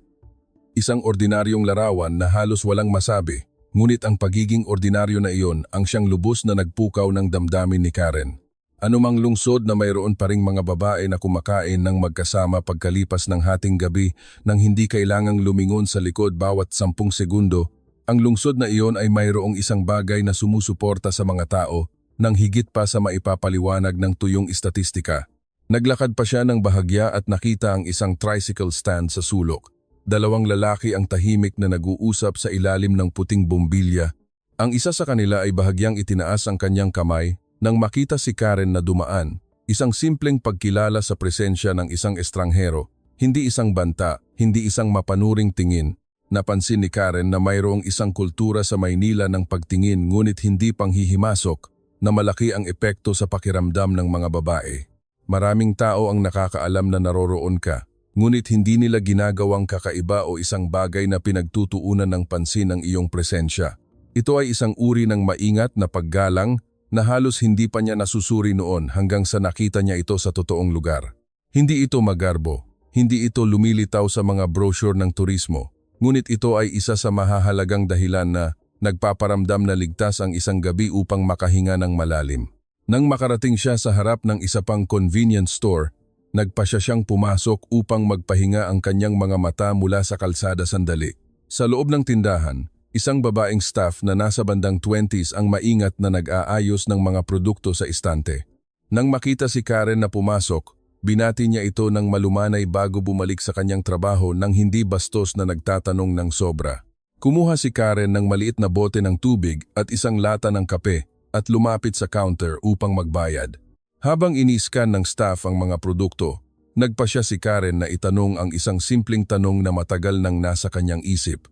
Isang ordinaryong larawan na halos walang masabi. Ngunit ang pagiging ordinaryo na iyon ang siyang lubos na nagpukaw ng damdamin ni Karen. Anumang lungsod na mayroon pa ring mga babae na kumakain ng magkasama pagkalipas ng hating gabi nang hindi kailangang lumingon sa likod bawat 10 segundo, ang lungsod na iyon ay mayroong isang bagay na sumusuporta sa mga tao nang higit pa sa maipapaliwanag ng tuyong istatistika. Naglakad pa siya ng bahagya at nakita ang isang tricycle stand sa sulok. 2 lalaki ang tahimik na nag-uusap sa ilalim ng puting bombilya. Ang isa sa kanila ay bahagyang itinaas ang kanyang kamay nang makita si Karen na dumaan. Isang simpleng pagkilala sa presensya ng isang estranghero, hindi isang banta, hindi isang mapanuring tingin. Napansin ni Karen na mayroong isang kultura sa Maynila ng pagtingin ngunit hindi panghihimasok, na malaki ang epekto sa pakiramdam ng mga babae. Maraming tao ang nakakaalam na naroroon ka, ngunit hindi nila ginagawang kakaiba o isang bagay na pinagtutuunan ng pansin ng iyong presensya. Ito ay isang uri ng maingat na paggalang na halos hindi pa niya nasusuri noon hanggang sa nakita niya ito sa totoong lugar. Hindi ito magarbo, hindi ito lumilitaw sa mga brochure ng turismo, ngunit ito ay isa sa mahahalagang dahilan na nagpaparamdam na ligtas ang isang gabi upang makahinga ng malalim. Nang makarating siya sa harap ng isa pang convenience store, nagpasya siyang pumasok upang magpahinga ang kanyang mga mata mula sa kalsada sandali. Sa loob ng tindahan, isang babaeng staff na nasa bandang 20s ang maingat na nag-aayos ng mga produkto sa istante. Nang makita si Karen na pumasok, binati niya ito ng malumanay bago bumalik sa kanyang trabaho nang hindi bastos na nagtatanong ng sobra. Kumuha si Karen ng maliit na bote ng tubig at isang lata ng kape at lumapit sa counter upang magbayad. Habang ini-scan ng staff ang mga produkto, nagpasya si Karen na itanong ang isang simpleng tanong na matagal nang nasa kanyang isip.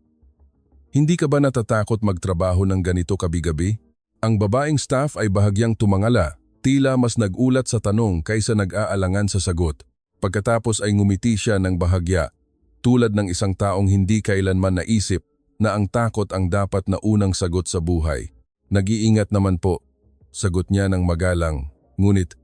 Hindi ka ba natatakot magtrabaho ng ganito kabi-gabi? Ang babaeng staff ay bahagyang tumangala, tila mas nagulat sa tanong kaysa nag-aalangan sa sagot. Pagkatapos ay ngumiti siya ng bahagya, tulad ng isang taong hindi kailanman naisip na ang takot ang dapat na unang sagot sa buhay. Nag-iingat naman po, sagot niya ng magalang. Ngunit,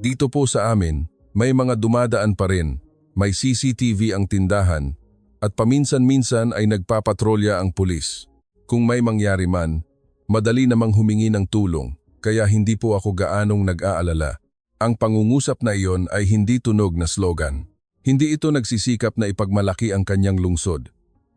dito po sa amin, may mga dumadaan pa rin, may CCTV ang tindahan, at paminsan-minsan ay nagpapatrolya ang pulis. Kung may mangyari man, madali namang humingi ng tulong, kaya hindi po ako gaanong nag-aalala. Ang pangungusap na iyon ay hindi tunog na slogan. Hindi ito nagsisikap na ipagmalaki ang kanyang lungsod.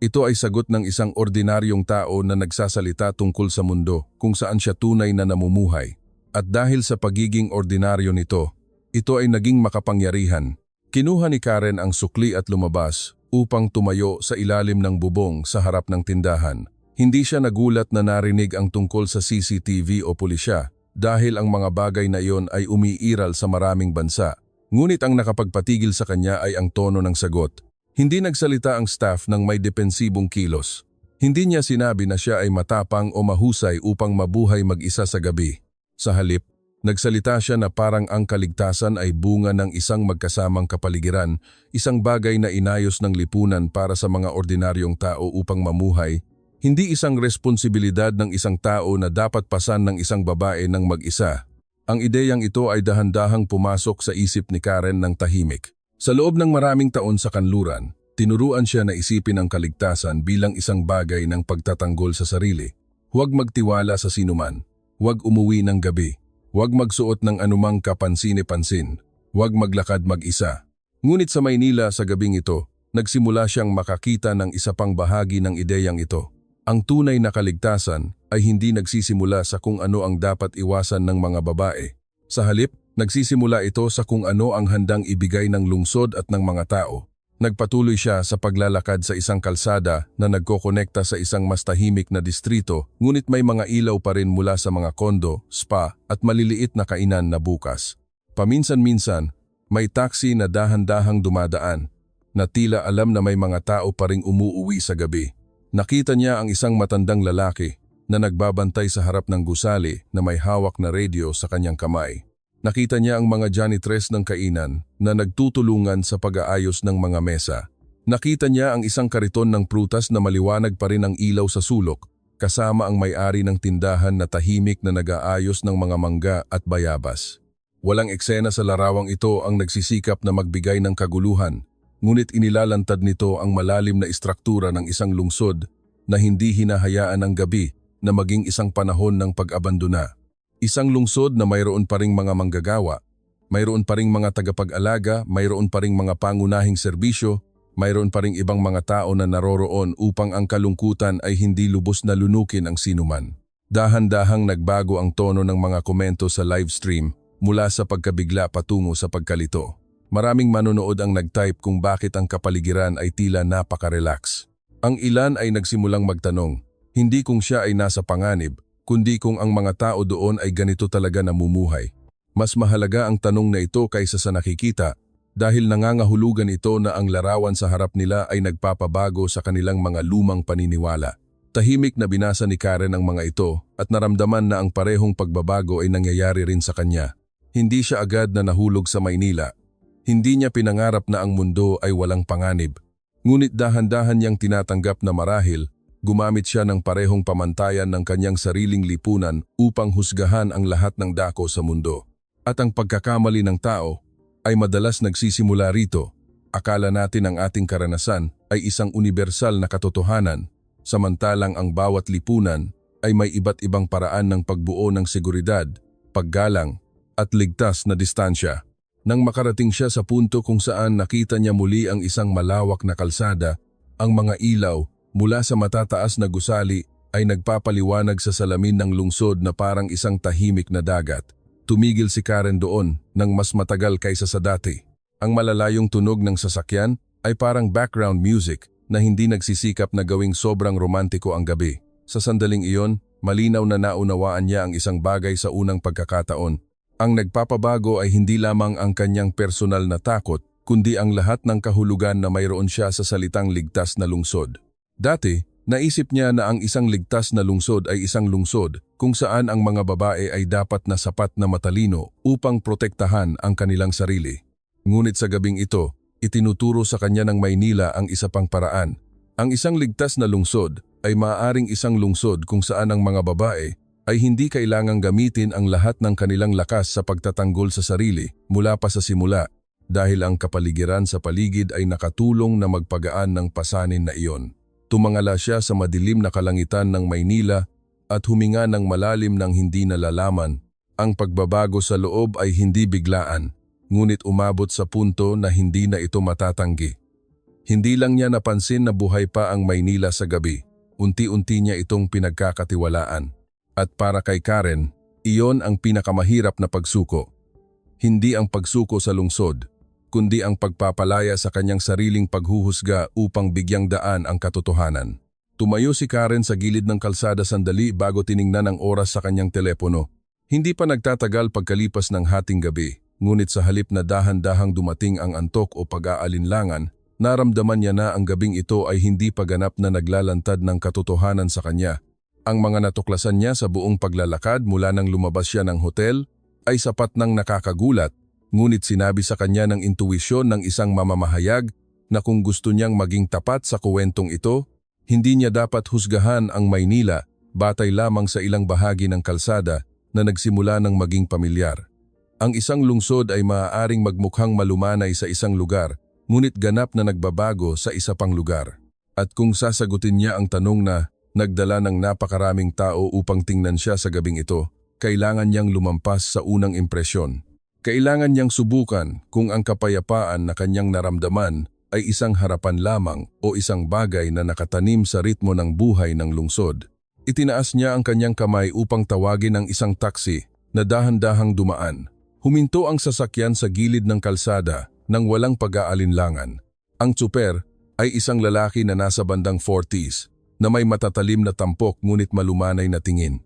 Ito ay sagot ng isang ordinaryong tao na nagsasalita tungkol sa mundo kung saan siya tunay na namumuhay. At dahil sa pagiging ordinaryo nito, ito ay naging makapangyarihan. Kinuha ni Karen ang sukli at lumabas upang tumayo sa ilalim ng bubong sa harap ng tindahan. Hindi siya nagulat na narinig ang tungkol sa CCTV o pulisya dahil ang mga bagay na iyon ay umiiral sa maraming bansa. Ngunit ang nakapagpatigil sa kanya ay ang tono ng sagot. Hindi nagsalita ang staff ng may depensibong kilos. Hindi niya sinabi na siya ay matapang o mahusay upang mabuhay mag-isa sa gabi. Sa halip, nagsalita siya na parang ang kaligtasan ay bunga ng isang magkasamang kapaligiran, isang bagay na inayos ng lipunan para sa mga ordinaryong tao upang mamuhay, hindi isang responsibilidad ng isang tao na dapat pasan ng isang babae ng mag-isa. Ang ideyang ito ay dahan-dahang pumasok sa isip ni Karen ng tahimik. Sa loob ng maraming taon sa kanluran, tinuruan siya na isipin ang kaligtasan bilang isang bagay ng pagtatanggol sa sarili. Huwag magtiwala sa sinuman, huwag umuwi ng gabi, huwag magsuot ng anumang kapansin-pansin, huwag maglakad mag-isa. Ngunit sa Maynila sa gabing ito, nagsimula siyang makakita ng isa pang bahagi ng ideyang ito. Ang tunay na kaligtasan ay hindi nagsisimula sa kung ano ang dapat iwasan ng mga babae. Sa halip, nagsisimula ito sa kung ano ang handang ibigay ng lungsod at ng mga tao. Nagpatuloy siya sa paglalakad sa isang kalsada na nagkokonekta sa isang mas tahimik na distrito, ngunit may mga ilaw pa rin mula sa mga kondo, spa at maliliit na kainan na bukas. Paminsan-minsan, may taxi na dahan-dahang dumadaan, na tila alam na may mga tao pa ring umuuwi sa gabi. Nakita niya ang isang matandang lalaki na nagbabantay sa harap ng gusali na may hawak na radio sa kanyang kamay. Nakita niya ang mga janitress ng kainan na nagtutulungan sa pag-aayos ng mga mesa. Nakita niya ang isang kariton ng prutas na maliwanag pa rin ang ilaw sa sulok, kasama ang may-ari ng tindahan na tahimik na nag-aayos ng mga mangga at bayabas. Walang eksena sa larawang ito ang nagsisikap na magbigay ng kaguluhan, ngunit inilalantad nito ang malalim na istruktura ng isang lungsod na hindi hinahayaan ang gabi na maging isang panahon ng pag-abandona. Isang lungsod na mayroon pa ring mga manggagawa, mayroon pa ring mga tagapag-alaga, mayroon pa ring mga pangunahing serbisyo, mayroon pa ring ibang mga tao na naroroon upang ang kalungkutan ay hindi lubos na lunukin ang sinuman. Dahan-dahang nagbago ang tono ng mga komento sa live stream mula sa pagkabigla patungo sa pagkalito. Maraming manonood ang nag-type kung bakit ang kapaligiran ay tila napaka-relax. Ang ilan ay nagsimulang magtanong, hindi kung siya ay nasa panganib, kundi kung ang mga tao doon ay ganito talaga namumuhay. Mas mahalaga ang tanong na ito kaysa sa nakikita dahil nangangahulugan ito na ang larawan sa harap nila ay nagpapabago sa kanilang mga lumang paniniwala. Tahimik na binasa ni Karen ang mga ito at naramdaman na ang parehong pagbabago ay nangyayari rin sa kanya. Hindi siya agad na nahulog sa Maynila. Hindi niya pinangarap na ang mundo ay walang panganib. Ngunit dahan-dahan niyang tinatanggap na marahil, gumamit siya ng parehong pamantayan ng kanyang sariling lipunan upang husgahan ang lahat ng dako sa mundo. At ang pagkakamali ng tao ay madalas nagsisimula rito. Akala natin ang ating karanasan ay isang universal na katotohanan, samantalang ang bawat lipunan ay may iba't ibang paraan ng pagbuo ng seguridad, paggalang, at ligtas na distansya. Nang makarating siya sa punto kung saan nakita niya muli ang isang malawak na kalsada, ang mga ilaw mula sa matataas na gusali ay nagpapaliwanag sa salamin ng lungsod na parang isang tahimik na dagat. Tumigil si Karen doon nang mas matagal kaysa sa dati. Ang malalayong tunog ng sasakyan ay parang background music na hindi nagsisikap na gawing sobrang romantiko ang gabi. Sa sandaling iyon, malinaw na naunawaan niya ang isang bagay sa unang pagkakataon. Ang nagpapabago ay hindi lamang ang kanyang personal na takot, kundi ang lahat ng kahulugan na mayroon siya sa salitang ligtas na lungsod. Dati, naisip niya na ang isang ligtas na lungsod ay isang lungsod kung saan ang mga babae ay dapat na sapat na matalino upang protektahan ang kanilang sarili. Ngunit sa gabing ito, itinuturo sa kanya ng Maynila ang isa pang paraan. Ang isang ligtas na lungsod ay maaaring isang lungsod kung saan ang mga babae ay hindi kailangang gamitin ang lahat ng kanilang lakas sa pagtatanggol sa sarili mula pa sa simula dahil ang kapaligiran sa paligid ay nakatulong na magpagaan ng pasanin na iyon. Tumangala siya sa madilim na kalangitan ng Maynila at huminga ng malalim ng hindi nalalaman. Ang pagbabago sa loob ay hindi biglaan, ngunit umabot sa punto na hindi na ito matatanggi. Hindi lang niya napansin na buhay pa ang Maynila sa gabi. Unti-unti niya itong pinagkakatiwalaan. At para kay Karen, iyon ang pinakamahirap na pagsuko. Hindi ang pagsuko sa lungsod, kundi ang pagpapalaya sa kanyang sariling paghuhusga upang bigyang daan ang katotohanan. Tumayo si Karen sa gilid ng kalsada sandali bago tiningnan ang oras sa kanyang telepono. Hindi pa nagtatagal pagkalipas ng hating gabi. Ngunit sa halip na dahan-dahang dumating ang antok o pag-aalinlangan, naramdaman niya na ang gabing ito ay hindi pa ganap na naglalantad ng katotohanan sa kanya. Ang mga natuklasan niya sa buong paglalakad mula nang lumabas siya ng hotel ay sapat nang nakakagulat, ngunit sinabi sa kanya ng intuwisyon ng isang mamamahayag na kung gusto niyang maging tapat sa kuwentong ito, hindi niya dapat husgahan ang Maynila batay lamang sa ilang bahagi ng kalsada na nagsimula ng maging pamilyar. Ang isang lungsod ay maaaring magmukhang malumanay sa isang lugar, ngunit ganap na nagbabago sa isa pang lugar. At kung sasagutin niya ang tanong na nagdala ng napakaraming tao upang tingnan siya sa gabing ito, kailangan niyang lumampas sa unang impresyon. Kailangan niyang subukan kung ang kapayapaan na kanyang naramdaman ay isang harapan lamang o isang bagay na nakatanim sa ritmo ng buhay ng lungsod. Itinaas niya ang kanyang kamay upang tawagin ang isang taksi na dahan-dahang dumaan. Huminto ang sasakyan sa gilid ng kalsada nang walang pag-aalinlangan. Ang tsuper ay isang lalaki na nasa bandang 40s na may matatalim na tampok ngunit malumanay na tingin.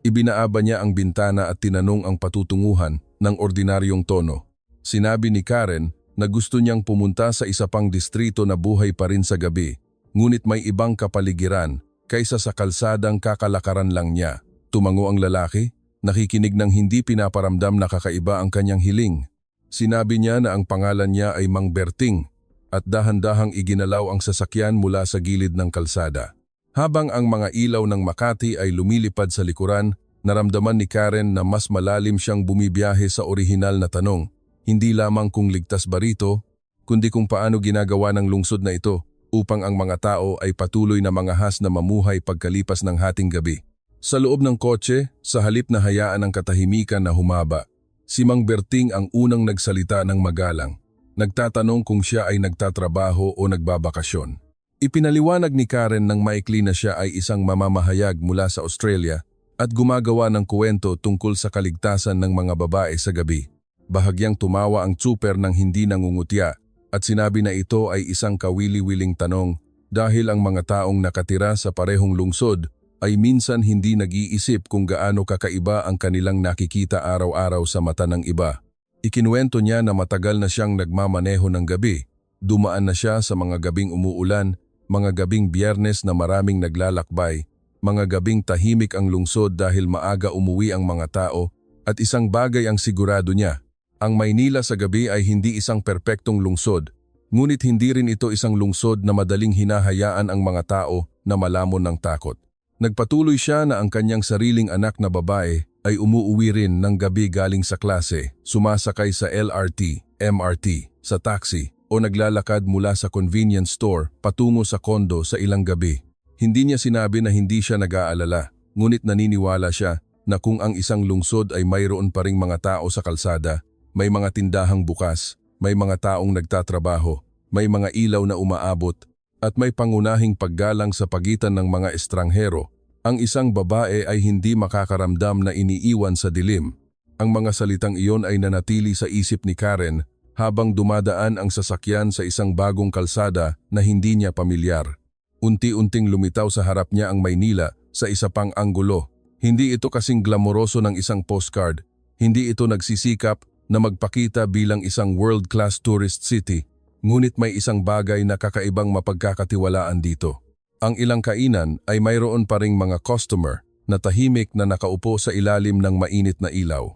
Ibinaaba niya ang bintana at tinanong ang patutunguhan ng ordinaryong tono. Sinabi ni Karen na gusto niyang pumunta sa isa pang distrito na buhay pa rin sa gabi, ngunit may ibang kapaligiran kaysa sa kalsadang kakalakaran lang niya. Tumango ang lalaki, nakikinig ng hindi pinaparamdam na kakaiba ang kanyang hiling. Sinabi niya na ang pangalan niya ay Mang Berting at dahan-dahang iginalaw ang sasakyan mula sa gilid ng kalsada. Habang ang mga ilaw ng Makati ay lumilipad sa likuran, naramdaman ni Karen na mas malalim siyang bumibiyahe sa orihinal na tanong. Hindi lamang kung ligtas ba rito, kundi kung paano ginagawa ng lungsod na ito upang ang mga tao ay patuloy na mangahas na mamuhay pagkalipas ng hating gabi. Sa loob ng kotse, sa halip na hayaan ang katahimikan na humaba, si Mang Berting ang unang nagsalita ng magalang. Nagtatanong kung siya ay nagtatrabaho o nagbabakasyon. Ipinaliwanag ni Karen ng maikli na siya ay isang mamamahayag mula sa Australia at gumagawa ng kuwento tungkol sa kaligtasan ng mga babae sa gabi. Bahagyang tumawa ang tsuper ng hindi nangungutya at sinabi na ito ay isang kawili-wiling tanong dahil ang mga taong nakatira sa parehong lungsod ay minsan hindi nag-iisip kung gaano kakaiba ang kanilang nakikita araw-araw sa mata ng iba. Ikinuwento niya na matagal na siyang nagmamaneho ng gabi. Dumaan na siya sa mga gabing umuulan, mga gabing Biyernes na maraming naglalakbay mga gabing tahimik ang lungsod dahil maaga umuwi ang mga tao, at isang bagay ang sigurado niya. Ang Maynila sa gabi ay hindi isang perpektong lungsod, ngunit hindi rin ito isang lungsod na madaling hinahayaan ang mga tao na malamon ng takot. Nagpatuloy siya na ang kanyang sariling anak na babae ay umuuwi rin ng gabi galing sa klase, sumasakay sa LRT, MRT, sa taxi o naglalakad mula sa convenience store patungo sa kondo sa ilang gabi. Hindi niya sinabi na hindi siya nag-aalala, ngunit naniniwala siya na kung ang isang lungsod ay mayroon pa ring mga tao sa kalsada, may mga tindahang bukas, may mga taong nagtatrabaho, may mga ilaw na umaabot, at may pangunahing paggalang sa pagitan ng mga estranghero, ang isang babae ay hindi makakaramdam na iniiwan sa dilim. Ang mga salitang iyon ay nanatili sa isip ni Karen habang dumadaan ang sasakyan sa isang bagong kalsada na hindi niya pamilyar. Unti-unting lumitaw sa harap niya ang Maynila sa isa pang anggulo. Hindi ito kasing glamoroso ng isang postcard. Hindi ito nagsisikap na magpakita bilang isang world-class tourist city. Ngunit may isang bagay na kakaibang mapagkakatiwalaan dito. Ang ilang kainan ay mayroon pa ring mga customer na tahimik na nakaupo sa ilalim ng mainit na ilaw.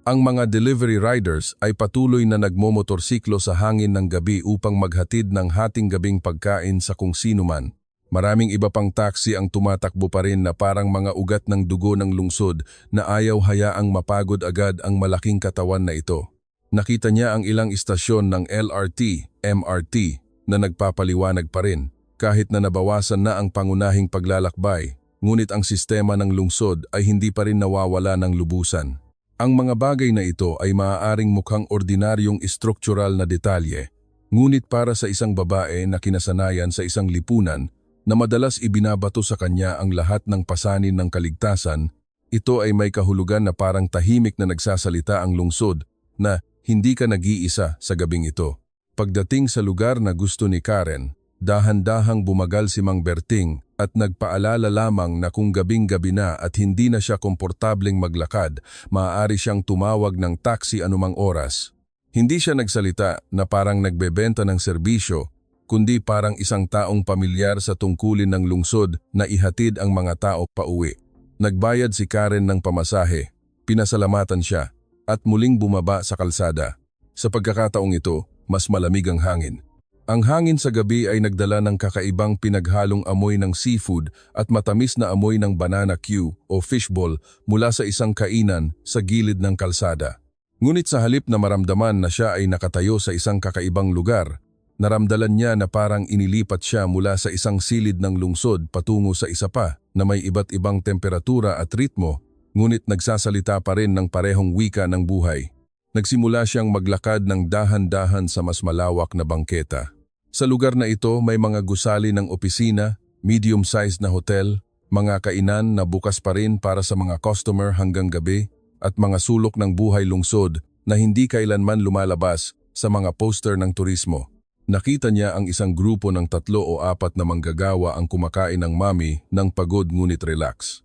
Ang mga delivery riders ay patuloy na nagmomotorsiklo sa hangin ng gabi upang maghatid ng hating gabing pagkain sa kung sino man. Maraming iba pang taxi ang tumatakbo pa rin na parang mga ugat ng dugo ng lungsod na ayaw hayaang mapagod agad ang malaking katawan na ito. Nakita niya ang ilang istasyon ng LRT, MRT na nagpapaliwanag pa rin kahit na nabawasan na ang pangunahing paglalakbay, ngunit ang sistema ng lungsod ay hindi pa rin nawawala ng lubusan. Ang mga bagay na ito ay maaaring mukhang ordinaryong istruktural na detalye, ngunit para sa isang babae na kinasanayan sa isang lipunan na madalas ibinabato sa kanya ang lahat ng pasanin ng kaligtasan, ito ay may kahulugan na parang tahimik na nagsasalita ang lungsod na hindi ka nag-iisa sa gabing ito. Pagdating sa lugar na gusto ni Karen, dahan-dahang bumagal si Mang Berting at nagpaalala lamang na kung gabing-gabi na at hindi na siya komportableng maglakad, maaari siyang tumawag ng taxi anumang oras. Hindi siya nagsalita na parang nagbebenta ng serbisyo, kundi parang isang taong pamilyar sa tungkulin ng lungsod na ihatid ang mga tao pauwi. Nagbayad si Karen ng pamasahe, pinasalamatan siya, at muling bumaba sa kalsada. Sa pagkakataong ito, mas malamig ang hangin. Ang hangin sa gabi ay nagdala ng kakaibang pinaghalong amoy ng seafood at matamis na amoy ng banana Q o fishball mula sa isang kainan sa gilid ng kalsada. Ngunit sa halip na maramdaman na siya ay nakatayo sa isang kakaibang lugar, naramdalan niya na parang inilipat siya mula sa isang silid ng lungsod patungo sa isa pa na may iba't ibang temperatura at ritmo, ngunit nagsasalita pa rin ng parehong wika ng buhay. Nagsimula siyang maglakad ng dahan-dahan sa mas malawak na bangketa. Sa lugar na ito may mga gusali ng opisina, medium-sized na hotel, mga kainan na bukas pa rin para sa mga customer hanggang gabi, at mga sulok ng buhay lungsod na hindi kailanman lumalabas sa mga poster ng turismo. Nakita niya ang isang grupo ng 3 o 4 na manggagawa ang kumakain ng mami ng pagod ngunit relax.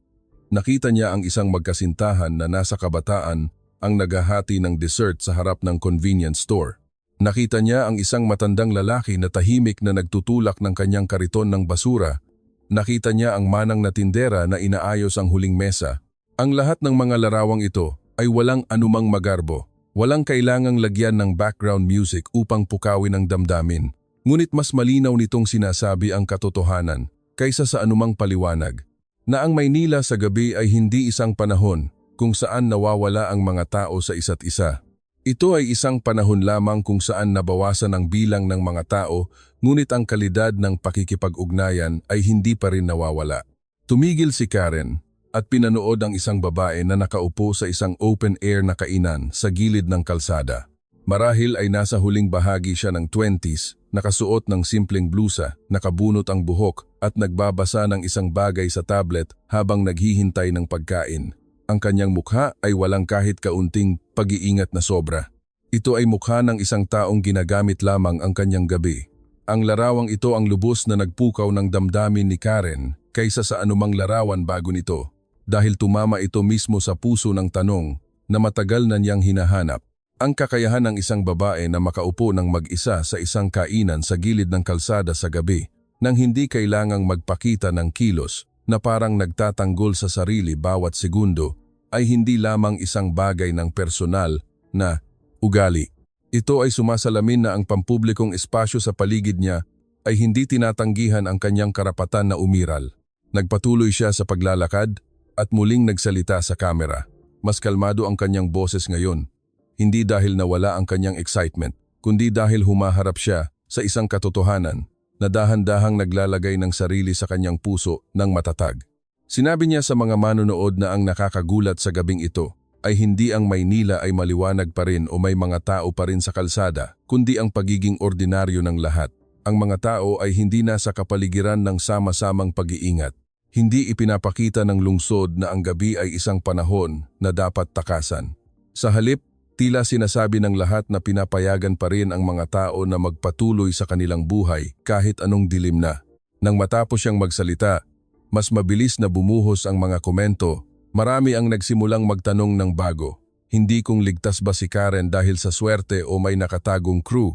Nakita niya ang isang magkasintahan na nasa kabataan ang naghahati ng dessert sa harap ng convenience store. Nakita niya ang isang matandang lalaki na tahimik na nagtutulak ng kanyang kariton ng basura. Nakita niya ang manang na tindera na inaayos ang huling mesa. Ang lahat ng mga larawang ito ay walang anumang magarbo. Walang kailangang lagyan ng background music upang pukawin ang damdamin. Ngunit mas malinaw nitong sinasabi ang katotohanan kaysa sa anumang paliwanag. Na ang Maynila sa gabi ay hindi isang panahon kung saan nawawala ang mga tao sa isa't isa. Ito ay isang panahon lamang kung saan nabawasan ang bilang ng mga tao, ngunit ang kalidad ng pakikipag-ugnayan ay hindi pa rin nawawala. Tumigil si Karen at pinanood ang isang babae na nakaupo sa isang open-air na kainan sa gilid ng kalsada. Marahil ay nasa huling bahagi siya ng 20s, nakasuot ng simpleng blusa, nakabunot ang buhok at nagbabasa ng isang bagay sa tablet habang naghihintay ng pagkain. Ang kanyang mukha ay walang kahit kaunting pag-iingat na sobra. Ito ay mukha ng isang taong ginagamit lamang ang kanyang gabi. Ang larawang ito ang lubos na nagpukaw ng damdamin ni Karen kaysa sa anumang larawan bago nito, dahil tumama ito mismo sa puso ng tanong na matagal na niyang hinahanap. Ang kakayahan ng isang babae na makaupo ng mag-isa sa isang kainan sa gilid ng kalsada sa gabi nang hindi kailangang magpakita ng kilos, na parang nagtatanggol sa sarili bawat segundo ay hindi lamang isang bagay ng personal na ugali. Ito ay sumasalamin na ang pampublikong espasyo sa paligid niya ay hindi tinatanggihan ang kanyang karapatan na umiral. Nagpatuloy siya sa paglalakad at muling nagsalita sa kamera. Mas kalmado ang kanyang boses ngayon, hindi dahil nawala ang kanyang excitement, kundi dahil humaharap siya sa isang katotohanan na dahan-dahang naglalagay ng sarili sa kanyang puso ng matatag. Sinabi niya sa mga manonood na ang nakakagulat sa gabing ito ay hindi ang Maynila ay maliwanag pa rin o may mga tao pa rin sa kalsada, kundi ang pagiging ordinaryo ng lahat. Ang mga tao ay hindi nasa kapaligiran ng sama-samang pag-iingat. Hindi ipinapakita ng lungsod na ang gabi ay isang panahon na dapat takasan. Sa halip, tila sinasabi ng lahat na pinapayagan pa rin ang mga tao na magpatuloy sa kanilang buhay kahit anong dilim na. Nang matapos siyang magsalita, mas mabilis na bumuhos ang mga komento. Marami ang nagsimulang magtanong ng bago. Hindi kung ligtas ba si Karen dahil sa swerte o may nakatagong crew,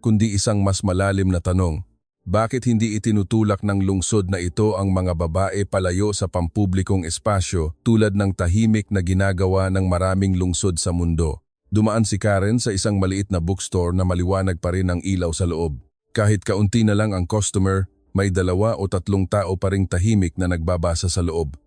kundi isang mas malalim na tanong. Bakit hindi itinutulak ng lungsod na ito ang mga babae palayo sa pampublikong espasyo tulad ng tahimik na ginagawa ng maraming lungsod sa mundo? Dumaan si Karen sa isang maliit na bookstore na maliwanag pa rin ang ilaw sa loob. Kahit kaunti na lang ang customer, may 2 o 3 tao pa ring tahimik na nagbabasa sa loob.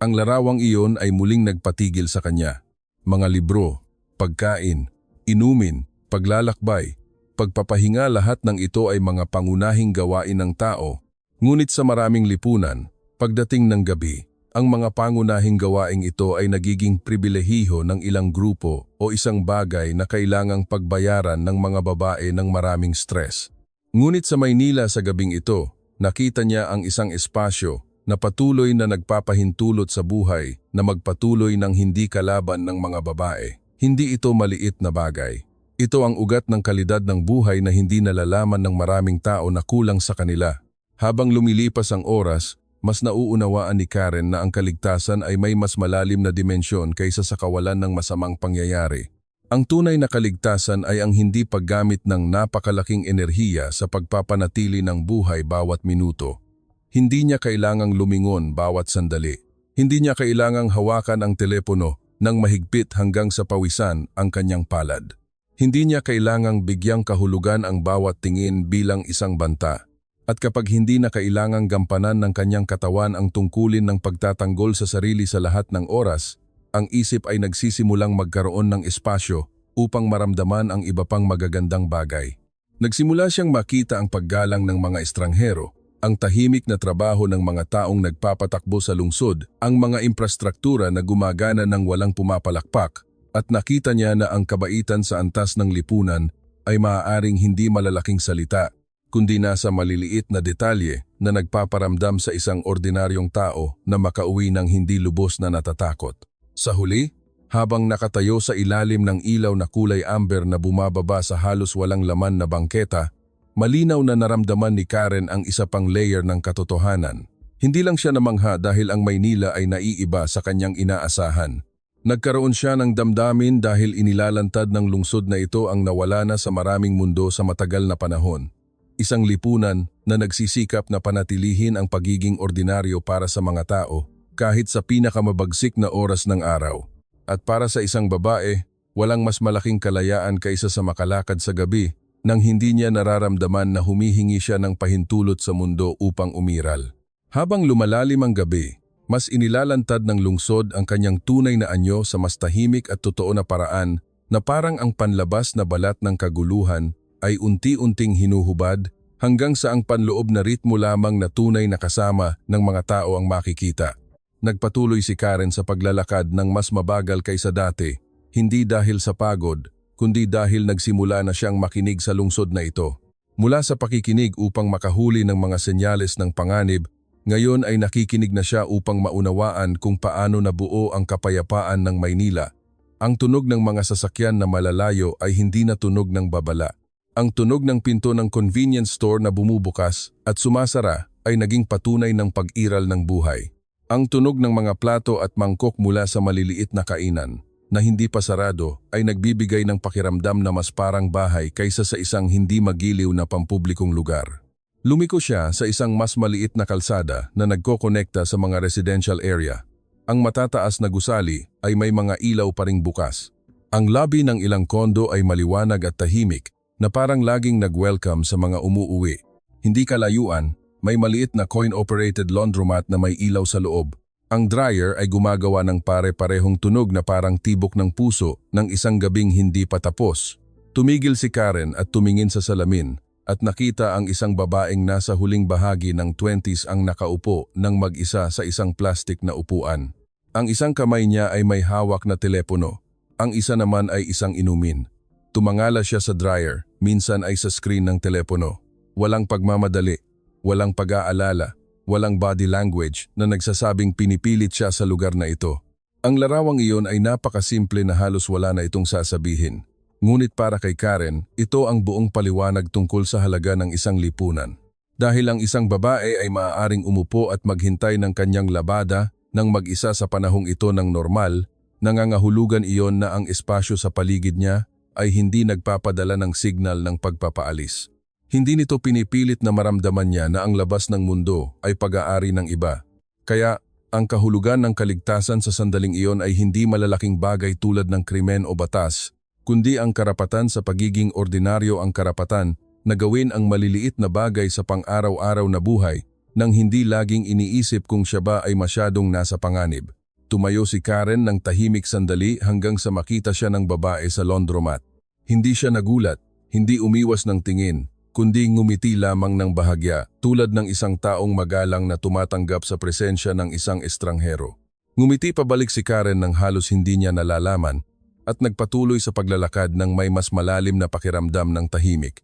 Ang larawang iyon ay muling nagpatigil sa kanya. Mga libro, pagkain, inumin, paglalakbay, pagpapahinga, lahat ng ito ay mga pangunahing gawain ng tao. Ngunit sa maraming lipunan, pagdating ng gabi, ang mga pangunahing gawaing ito ay nagiging pribilehiyo ng ilang grupo o isang bagay na kailangang pagbayaran ng mga babae ng maraming stress. Ngunit sa Maynila sa gabing ito, nakita niya ang isang espasyo na patuloy na nagpapahintulot sa buhay na magpatuloy ng hindi kalaban ng mga babae. Hindi ito maliit na bagay. Ito ang ugat ng kalidad ng buhay na hindi nalalaman ng maraming tao na kulang sa kanila. Habang lumilipas ang oras, mas nauunawaan ni Karen na ang kaligtasan ay may mas malalim na dimensyon kaysa sa kawalan ng masamang pangyayari. Ang tunay na kaligtasan ay ang hindi paggamit ng napakalaking enerhiya sa pagpapanatili ng buhay bawat minuto. Hindi niya kailangang lumingon bawat sandali. Hindi niya kailangang hawakan ang telepono nang mahigpit hanggang sa pawisan ang kanyang palad. Hindi niya kailangang bigyang kahulugan ang bawat tingin bilang isang banta. At kapag hindi na kailangang gampanan ng kanyang katawan ang tungkulin ng pagtatanggol sa sarili sa lahat ng oras, ang isip ay nagsisimulang magkaroon ng espasyo upang maramdaman ang iba pang magagandang bagay. Nagsimula siyang makita ang paggalang ng mga estranghero, ang tahimik na trabaho ng mga taong nagpapatakbo sa lungsod, ang mga infrastruktura na gumagana ng walang pumapalakpak, at nakita niya na ang kabaitan sa antas ng lipunan ay maaaring hindi malalaking salita, kundi nasa maliliit na detalye na nagpaparamdam sa isang ordinaryong tao na makauwi ng hindi lubos na natatakot. Sa huli, habang nakatayo sa ilalim ng ilaw na kulay amber na bumababa sa halos walang laman na bangketa, malinaw na naramdaman ni Karen ang isa pang layer ng katotohanan. Hindi lang siya namangha dahil ang Maynila ay naiiba sa kanyang inaasahan. Nagkaroon siya ng damdamin dahil inilalantad ng lungsod na ito ang nawala na sa maraming mundo sa matagal na panahon. Isang lipunan na nagsisikap na panatilihin ang pagiging ordinaryo para sa mga tao kahit sa pinakamabagsik na oras ng araw. At para sa isang babae, walang mas malaking kalayaan kaysa sa makalakad sa gabi nang hindi niya nararamdaman na humihingi siya ng pahintulot sa mundo upang umiral. Habang lumalalim ang gabi, mas inilalantad ng lungsod ang kanyang tunay na anyo sa mas tahimik at totoo na paraan na parang ang panlabas na balat ng kaguluhan ay unti-unting hinuhubad hanggang sa ang panloob na ritmo lamang na tunay na kasama ng mga tao ang makikita. Nagpatuloy si Karen sa paglalakad ng mas mabagal kaysa dati, hindi dahil sa pagod, kundi dahil nagsimula na siyang makinig sa lungsod na ito. Mula sa pakikinig upang makahuli ng mga senyales ng panganib, ngayon ay nakikinig na siya upang maunawaan kung paano nabuo ang kapayapaan ng Maynila. Ang tunog ng mga sasakyan na malalayo ay hindi na tunog ng babala. Ang tunog ng pinto ng convenience store na bumubukas at sumasara ay naging patunay ng pag-iral ng buhay. Ang tunog ng mga plato at mangkok mula sa maliliit na kainan na hindi pa sarado ay nagbibigay ng pakiramdam na mas parang bahay kaysa sa isang hindi magiliw na pampublikong lugar. Lumiko siya sa isang mas maliit na kalsada na nagkokonekta sa mga residential area. Ang matataas na gusali ay may mga ilaw pa ring bukas. Ang lobby ng ilang kondo ay maliwanag at tahimik na parang laging nag-welcome sa mga umuuwi. Hindi kalayuan, may maliit na coin-operated laundromat na may ilaw sa loob. Ang dryer ay gumagawa ng pare-parehong tunog na parang tibok ng puso ng isang gabing hindi pa tapos. Tumigil si Karen at tumingin sa salamin at nakita ang isang babaeng nasa huling bahagi ng 20s ang nakaupo ng mag-isa sa isang plastic na upuan. Ang isang kamay niya ay may hawak na telepono, ang isa naman ay isang inumin. Tumangala siya sa dryer, minsan ay sa screen ng telepono. Walang pagmamadali, walang pag-aalala, walang body language na nagsasabing pinipilit siya sa lugar na ito. Ang larawang iyon ay napakasimple na halos wala na itong sasabihin. Ngunit para kay Karen, ito ang buong paliwanag tungkol sa halaga ng isang lipunan. Dahil ang isang babae ay maaaring umupo at maghintay ng kanyang labada nang mag-isa sa panahong ito ng normal, nangangahulugan iyon na ang espasyo sa paligid niya ay hindi nagpapadala ng signal ng pagpapaalis. Hindi nito pinipilit na maramdaman niya na ang labas ng mundo ay pag-aari ng iba. Kaya, ang kahulugan ng kaligtasan sa sandaling iyon ay hindi malalaking bagay tulad ng krimen o batas, kundi ang karapatan sa pagiging ordinaryo, ang karapatan na gawin ang maliliit na bagay sa pang-araw-araw na buhay nang hindi laging iniisip kung siya ba ay masyadong nasa panganib. Tumayo si Karen ng tahimik sandali hanggang sa makita siya ng babae sa laundromat. Hindi siya nagulat, hindi umiwas ng tingin, kundi ngumiti lamang ng bahagya tulad ng isang taong magalang na tumatanggap sa presensya ng isang estranghero. Ngumiti pabalik si Karen nang halos hindi niya nalalaman at nagpatuloy sa paglalakad ng may mas malalim na pakiramdam ng tahimik.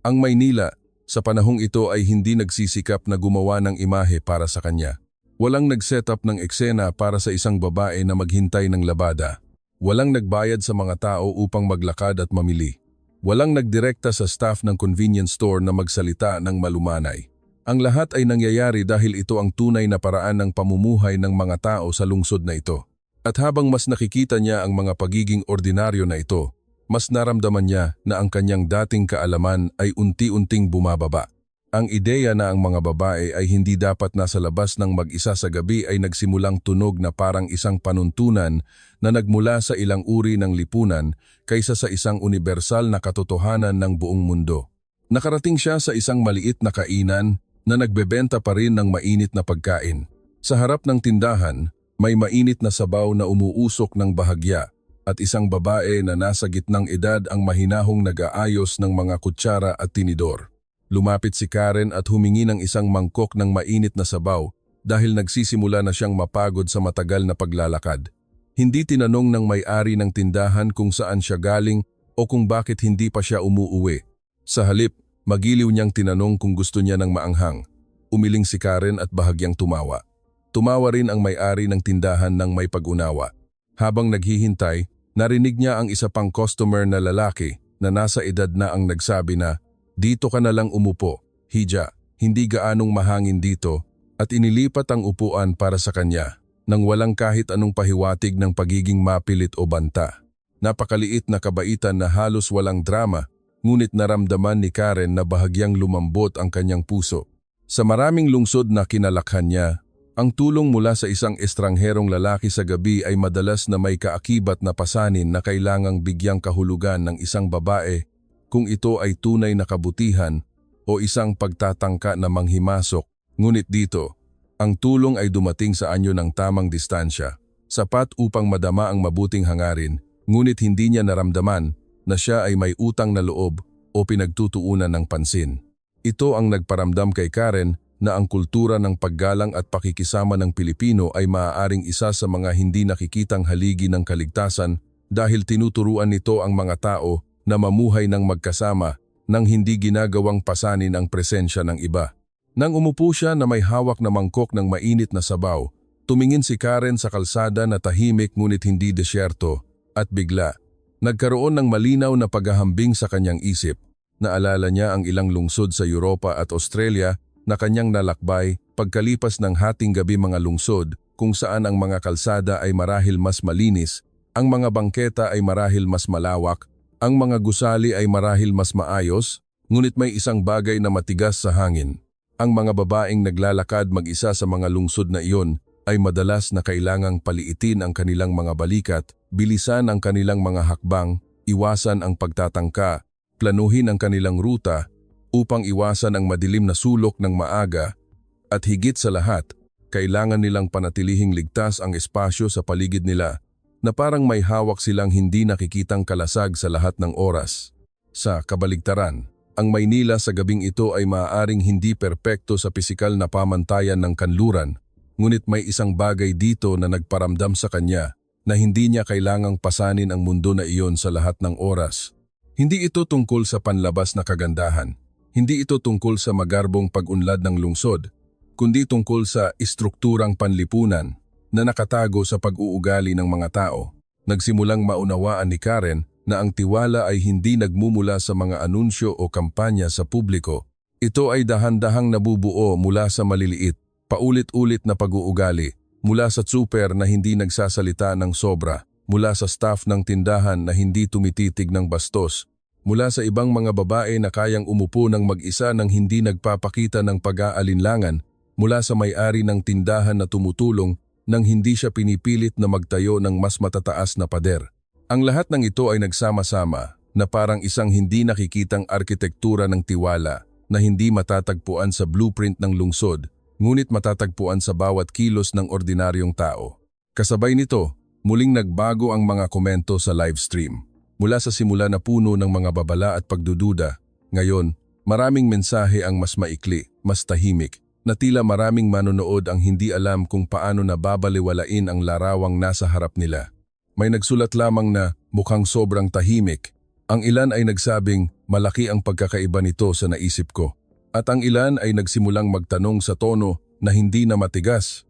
Ang Maynila sa panahong ito ay hindi nagsisikap na gumawa ng imahe para sa kanya. Walang nag-setup ng eksena para sa isang babae na maghintay ng labada. Walang nagbayad sa mga tao upang maglakad at mamili. Walang nagdirekta sa staff ng convenience store na magsalita ng malumanay. Ang lahat ay nangyayari dahil ito ang tunay na paraan ng pamumuhay ng mga tao sa lungsod na ito. At habang mas nakikita niya ang mga pagiging ordinaryo na ito, mas naramdaman niya na ang kanyang dating kaalaman ay unti-unting bumababa. Ang ideya na ang mga babae ay hindi dapat nasa labas ng mag-isa sa gabi ay nagsimulang tunog na parang isang panuntunan na nagmula sa ilang uri ng lipunan kaysa sa isang universal na katotohanan ng buong mundo. Nakarating siya sa isang maliit na kainan na nagbebenta pa rin ng mainit na pagkain. Sa harap ng tindahan, may mainit na sabaw na umuusok ng bahagya at isang babae na nasa gitnang edad ang mahinahong nag-aayos ng mga kutsara at tinidor. Lumapit si Karen at humingi ng isang mangkok ng mainit na sabaw dahil nagsisimula na siyang mapagod sa matagal na paglalakad. Hindi tinanong ng may-ari ng tindahan kung saan siya galing o kung bakit hindi pa siya umuuwi. Sa halip, magiliw niyang tinanong kung gusto niya ng maanghang. Umiling si Karen at bahagyang tumawa. Tumawa rin ang may-ari ng tindahan ng may pag-unawa. Habang naghihintay, narinig niya ang isa pang customer na lalaki na nasa edad na ang nagsabi na, "Dito ka na lang umupo, Hija, hindi gaanong mahangin dito," at inilipat ang upuan para sa kanya nang walang kahit anong pahiwatig ng pagiging mapilit o banta. Napakaliit na kabaitan na halos walang drama, ngunit naramdaman ni Karen na bahagyang lumambot ang kanyang puso. Sa maraming lungsod na kinalakhan niya, ang tulong mula sa isang estrangherong lalaki sa gabi ay madalas na may kaakibat na pasanin na kailangang bigyang kahulugan ng isang babae kung ito ay tunay na kabutihan o isang pagtatangka na manghimasok. Ngunit dito, ang tulong ay dumating sa anyo ng tamang distansya, sapat upang madama ang mabuting hangarin, ngunit hindi niya naramdaman na siya ay may utang na loob o pinagtutuunan ng pansin. Ito ang nagparamdam kay Karen na ang kultura ng paggalang at pakikisama ng Pilipino ay maaaring isa sa mga hindi nakikitang haligi ng kaligtasan dahil tinuturuan nito ang mga tao na mamuhay ng magkasama nang hindi ginagawang pasanin ang presensya ng iba. Nang umupo siya na may hawak na mangkok ng mainit na sabaw, tumingin si Karen sa kalsada na tahimik ngunit hindi desyerto at bigla, nagkaroon ng malinaw na paghahambing sa kanyang isip. Naalala niya ang ilang lungsod sa Europa at Australia na kanyang nalakbay pagkalipas ng hating gabi, mga lungsod kung saan ang mga kalsada ay marahil mas malinis, ang mga bangketa ay marahil mas malawak, ang mga gusali ay marahil mas maayos, Ngunit may isang bagay na matigas sa hangin. Ang mga babaeng naglalakad mag-isa sa mga lungsod na iyon ay madalas na kailangang paliitin ang kanilang mga balikat, bilisan ang kanilang mga hakbang, iwasan ang pagtatangka, planuhin ang kanilang ruta upang iwasan ang madilim na sulok ng maaga at higit sa lahat, kailangan nilang panatilihing ligtas ang espasyo sa paligid nila na parang may hawak silang hindi nakikitang kalasag sa lahat ng oras. Sa kabaligtaran, ang Maynila sa gabing ito ay maaaring hindi perpekto sa pisikal na pamantayan ng kanluran, ngunit may isang bagay dito na nagparamdam sa kanya na hindi niya kailangang pasanin ang mundo na iyon sa lahat ng oras. Hindi ito tungkol sa panlabas na kagandahan, hindi ito tungkol sa magarbong pag-unlad ng lungsod, kundi tungkol sa istrukturang panlipunan na nakatago sa pag-uugali ng mga tao. Nagsimulang maunawaan ni Karen na ang tiwala ay hindi nagmumula sa mga anunsyo o kampanya sa publiko. Ito ay dahan-dahang nabubuo mula sa maliliit, paulit-ulit na pag-uugali, mula sa super na hindi nagsasalita ng sobra, mula sa staff ng tindahan na hindi tumititig ng bastos, mula sa ibang mga babae na kayang umupo ng mag-isa nang hindi nagpapakita ng pag-aalinlangan, mula sa may-ari ng tindahan na tumutulong nang hindi siya pinipilit na magtayo ng mas matataas na pader. Ang lahat ng ito ay nagsama-sama na parang isang hindi nakikitang arkitektura ng tiwala na hindi matatagpuan sa blueprint ng lungsod, ngunit matatagpuan sa bawat kilos ng ordinaryong tao. Kasabay nito, muling nagbago ang mga komento sa livestream. Mula sa simula na puno ng mga babala at pagdududa, ngayon, maraming mensahe ang mas maikli, mas tahimik, na tila maraming manonood ang hindi alam kung paano nababaliwalain ang larawang nasa harap nila. May nagsulat lamang na mukhang sobrang tahimik. Ang ilan ay nagsabing malaki ang pagkakaiba nito sa naisip ko. At ang ilan ay nagsimulang magtanong sa tono na hindi na matigas.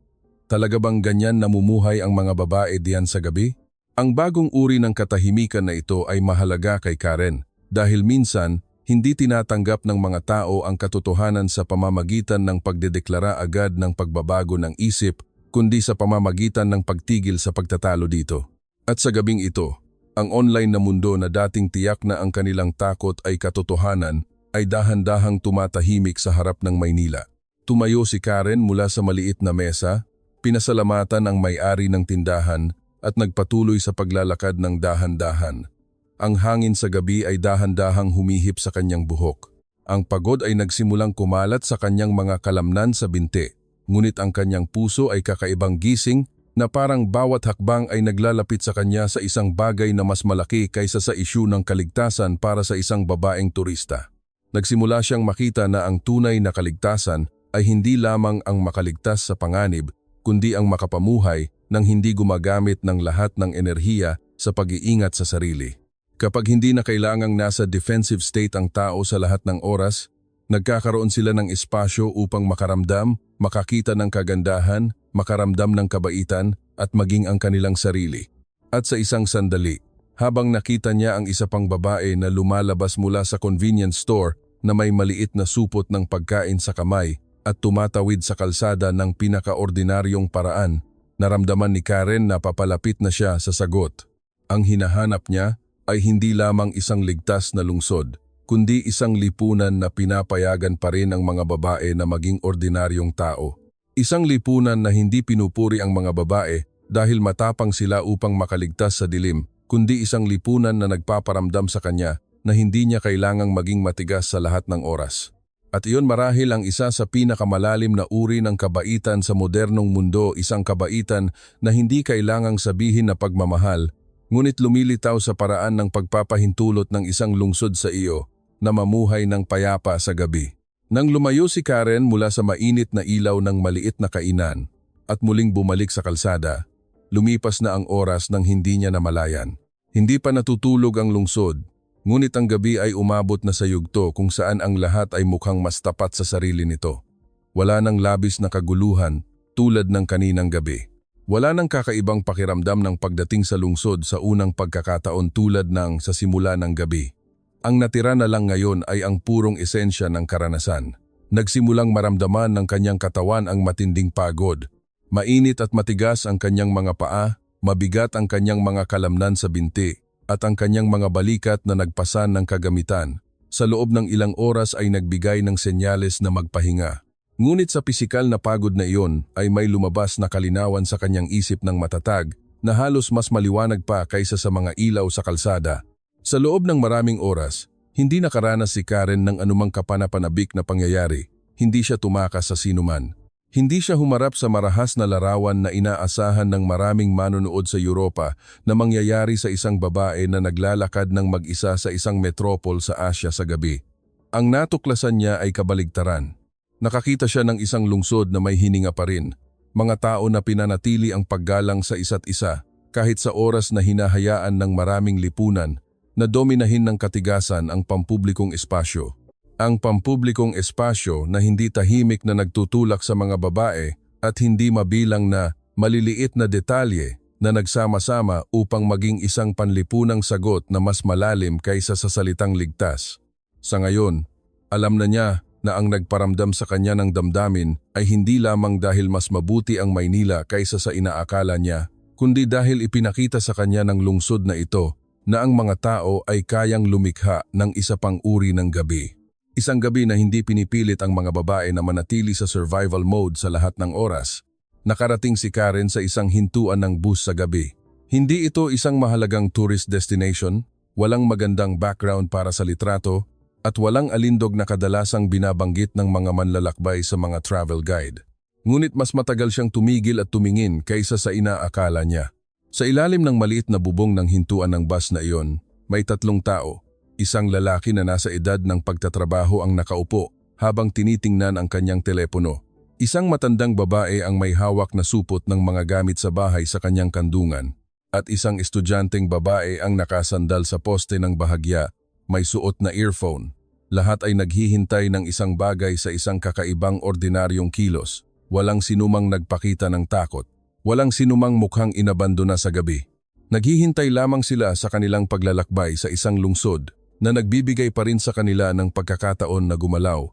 Talaga bang ganyan namumuhay ang mga babae diyan sa gabi? Ang bagong uri ng katahimikan na ito ay mahalaga kay Karen dahil minsan hindi tinatanggap ng mga tao ang katotohanan sa pamamagitan ng pagdedeklara agad ng pagbabago ng isip kundi sa pamamagitan ng pagtigil sa pagtatalo dito. At sa gabing ito, ang online na mundo na dating tiyak na ang kanilang takot ay katotohanan ay dahan-dahang tumatahimik sa harap ng Maynila. Tumayo si Karen mula sa maliit na mesa, pinasalamatan ang may-ari ng tindahan at nagpatuloy sa paglalakad ng dahan-dahan. Ang hangin sa gabi ay dahan-dahang humihip sa kanyang buhok. Ang pagod ay nagsimulang kumalat sa kanyang mga kalamnan sa binti, ngunit ang kanyang puso ay kakaibang gising na parang bawat hakbang ay naglalapit sa kanya sa isang bagay na mas malaki kaysa sa isyu ng kaligtasan para sa isang babaeng turista. Nagsimula siyang makita na ang tunay na kaligtasan ay hindi lamang ang makaligtas sa panganib, kundi ang makapamuhay nang hindi gumagamit ng lahat ng enerhiya sa pag-iingat sa sarili. Kapag hindi na kailangang nasa defensive state ang tao sa lahat ng oras, nagkakaroon sila ng espasyo upang makaramdam, makakita ng kagandahan, makaramdam ng kabaitan at maging ang kanilang sarili. At sa isang sandali, habang nakita niya ang isa pang babae na lumalabas mula sa convenience store na may maliit na supot ng pagkain sa kamay at tumatawid sa kalsada ng pinakaordinaryong paraan, naramdaman ni Karen na papalapit na siya sa sagot. Ang hinahanap niya ay hindi lamang isang ligtas na lungsod, kundi isang lipunan na pinapayagan pa rin ang mga babae na maging ordinaryong tao. Isang lipunan na hindi pinupuri ang mga babae dahil matapang sila upang makaligtas sa dilim, kundi isang lipunan na nagpaparamdam sa kanya na hindi niya kailangang maging matigas sa lahat ng oras. At iyon marahil ang isa sa pinakamalalim na uri ng kabaitan sa modernong mundo, isang kabaitan na hindi kailangang sabihin na pagmamahal, ngunit lumilitaw sa paraan ng pagpapahintulot ng isang lungsod sa iyo na mamuhay ng payapa sa gabi. Nang lumayo si Karen mula sa mainit na ilaw ng maliit na kainan at muling bumalik sa kalsada, lumipas na ang oras nang hindi niya namalayan. Hindi pa natutulog ang lungsod, ngunit ang gabi ay umabot na sa yugto kung saan ang lahat ay mukhang mas tapat sa sarili nito. Wala nang labis na kaguluhan tulad ng kaninang gabi. Wala nang kakaibang pakiramdam ng pagdating sa lungsod sa unang pagkakataon tulad ng sa simula ng gabi. Ang natira na lang ngayon ay ang purong esensya ng karanasan. Nagsimulang maramdaman ng kanyang katawan ang matinding pagod. Mainit at matigas ang kanyang mga paa, mabigat ang kanyang mga kalamnan sa binti, at ang kanyang mga balikat na nagpasan ng kagamitan. sa loob ng ilang oras ay nagbigay ng senyales na magpahinga. Ngunit sa pisikal na pagod na iyon ay may lumabas na kalinawan sa kanyang isip ng matatag na halos mas maliwanag pa kaysa sa mga ilaw sa kalsada. Sa loob ng maraming oras, hindi nakaranas si Karen ng anumang kapanapanabik na pangyayari. Hindi siya tumakas sa sinuman. Hindi siya humarap sa marahas na larawan na inaasahan ng maraming manonood sa Europa na mangyayari sa isang babae na naglalakad ng mag-isa sa isang metropol sa Asya sa gabi. Ang natuklasan niya ay kabaligtaran. Nakakita siya ng isang lungsod na may hininga pa rin. Mga tao na pinanatili ang paggalang sa isa't isa kahit sa oras na hinahayaan ng maraming lipunan na dominahin ng katigasan ang pampublikong espasyo. Ang pampublikong espasyo na hindi tahimik na nagtutulak sa mga babae at hindi mabilang na maliliit na detalye na nagsama-sama upang maging isang panlipunang sagot na mas malalim kaysa sa salitang ligtas. Sa ngayon, alam na niya na ang nagparamdam sa kanya ng damdamin ay hindi lamang dahil mas mabuti ang Maynila kaysa sa inaakala niya, kundi dahil ipinakita sa kanya ng lungsod na ito na ang mga tao ay kayang lumikha ng isa pang uri ng gabi. Isang gabi na hindi pinipilit ang mga babae na manatili sa survival mode sa lahat ng oras. Nakarating si Karen sa isang hintuan ng bus sa gabi. Hindi ito isang mahalagang tourist destination, walang magandang background para sa litrato, at walang alindog na kadalasang binabanggit ng mga manlalakbay sa mga travel guide. Ngunit mas matagal siyang tumigil at tumingin kaysa sa inaakala niya. Sa ilalim ng maliit na bubong ng hintuan ng bus na iyon, may 3 tao. Isang lalaki na nasa edad ng pagtatrabaho ang nakaupo habang tinitingnan ang kanyang telepono. Isang matandang babae ang may hawak na supot ng mga gamit sa bahay sa kanyang kandungan. At isang estudyanteng babae ang nakasandal sa poste ng bahagya, may suot na earphone. Lahat ay naghihintay ng isang bagay sa isang kakaibang ordinaryong kilos. Walang sinumang nagpakita ng takot. Walang sinumang mukhang inabandona sa gabi. Naghihintay lamang sila sa kanilang paglalakbay sa isang lungsod na nagbibigay pa rin sa kanila ng pagkakataon na gumalaw,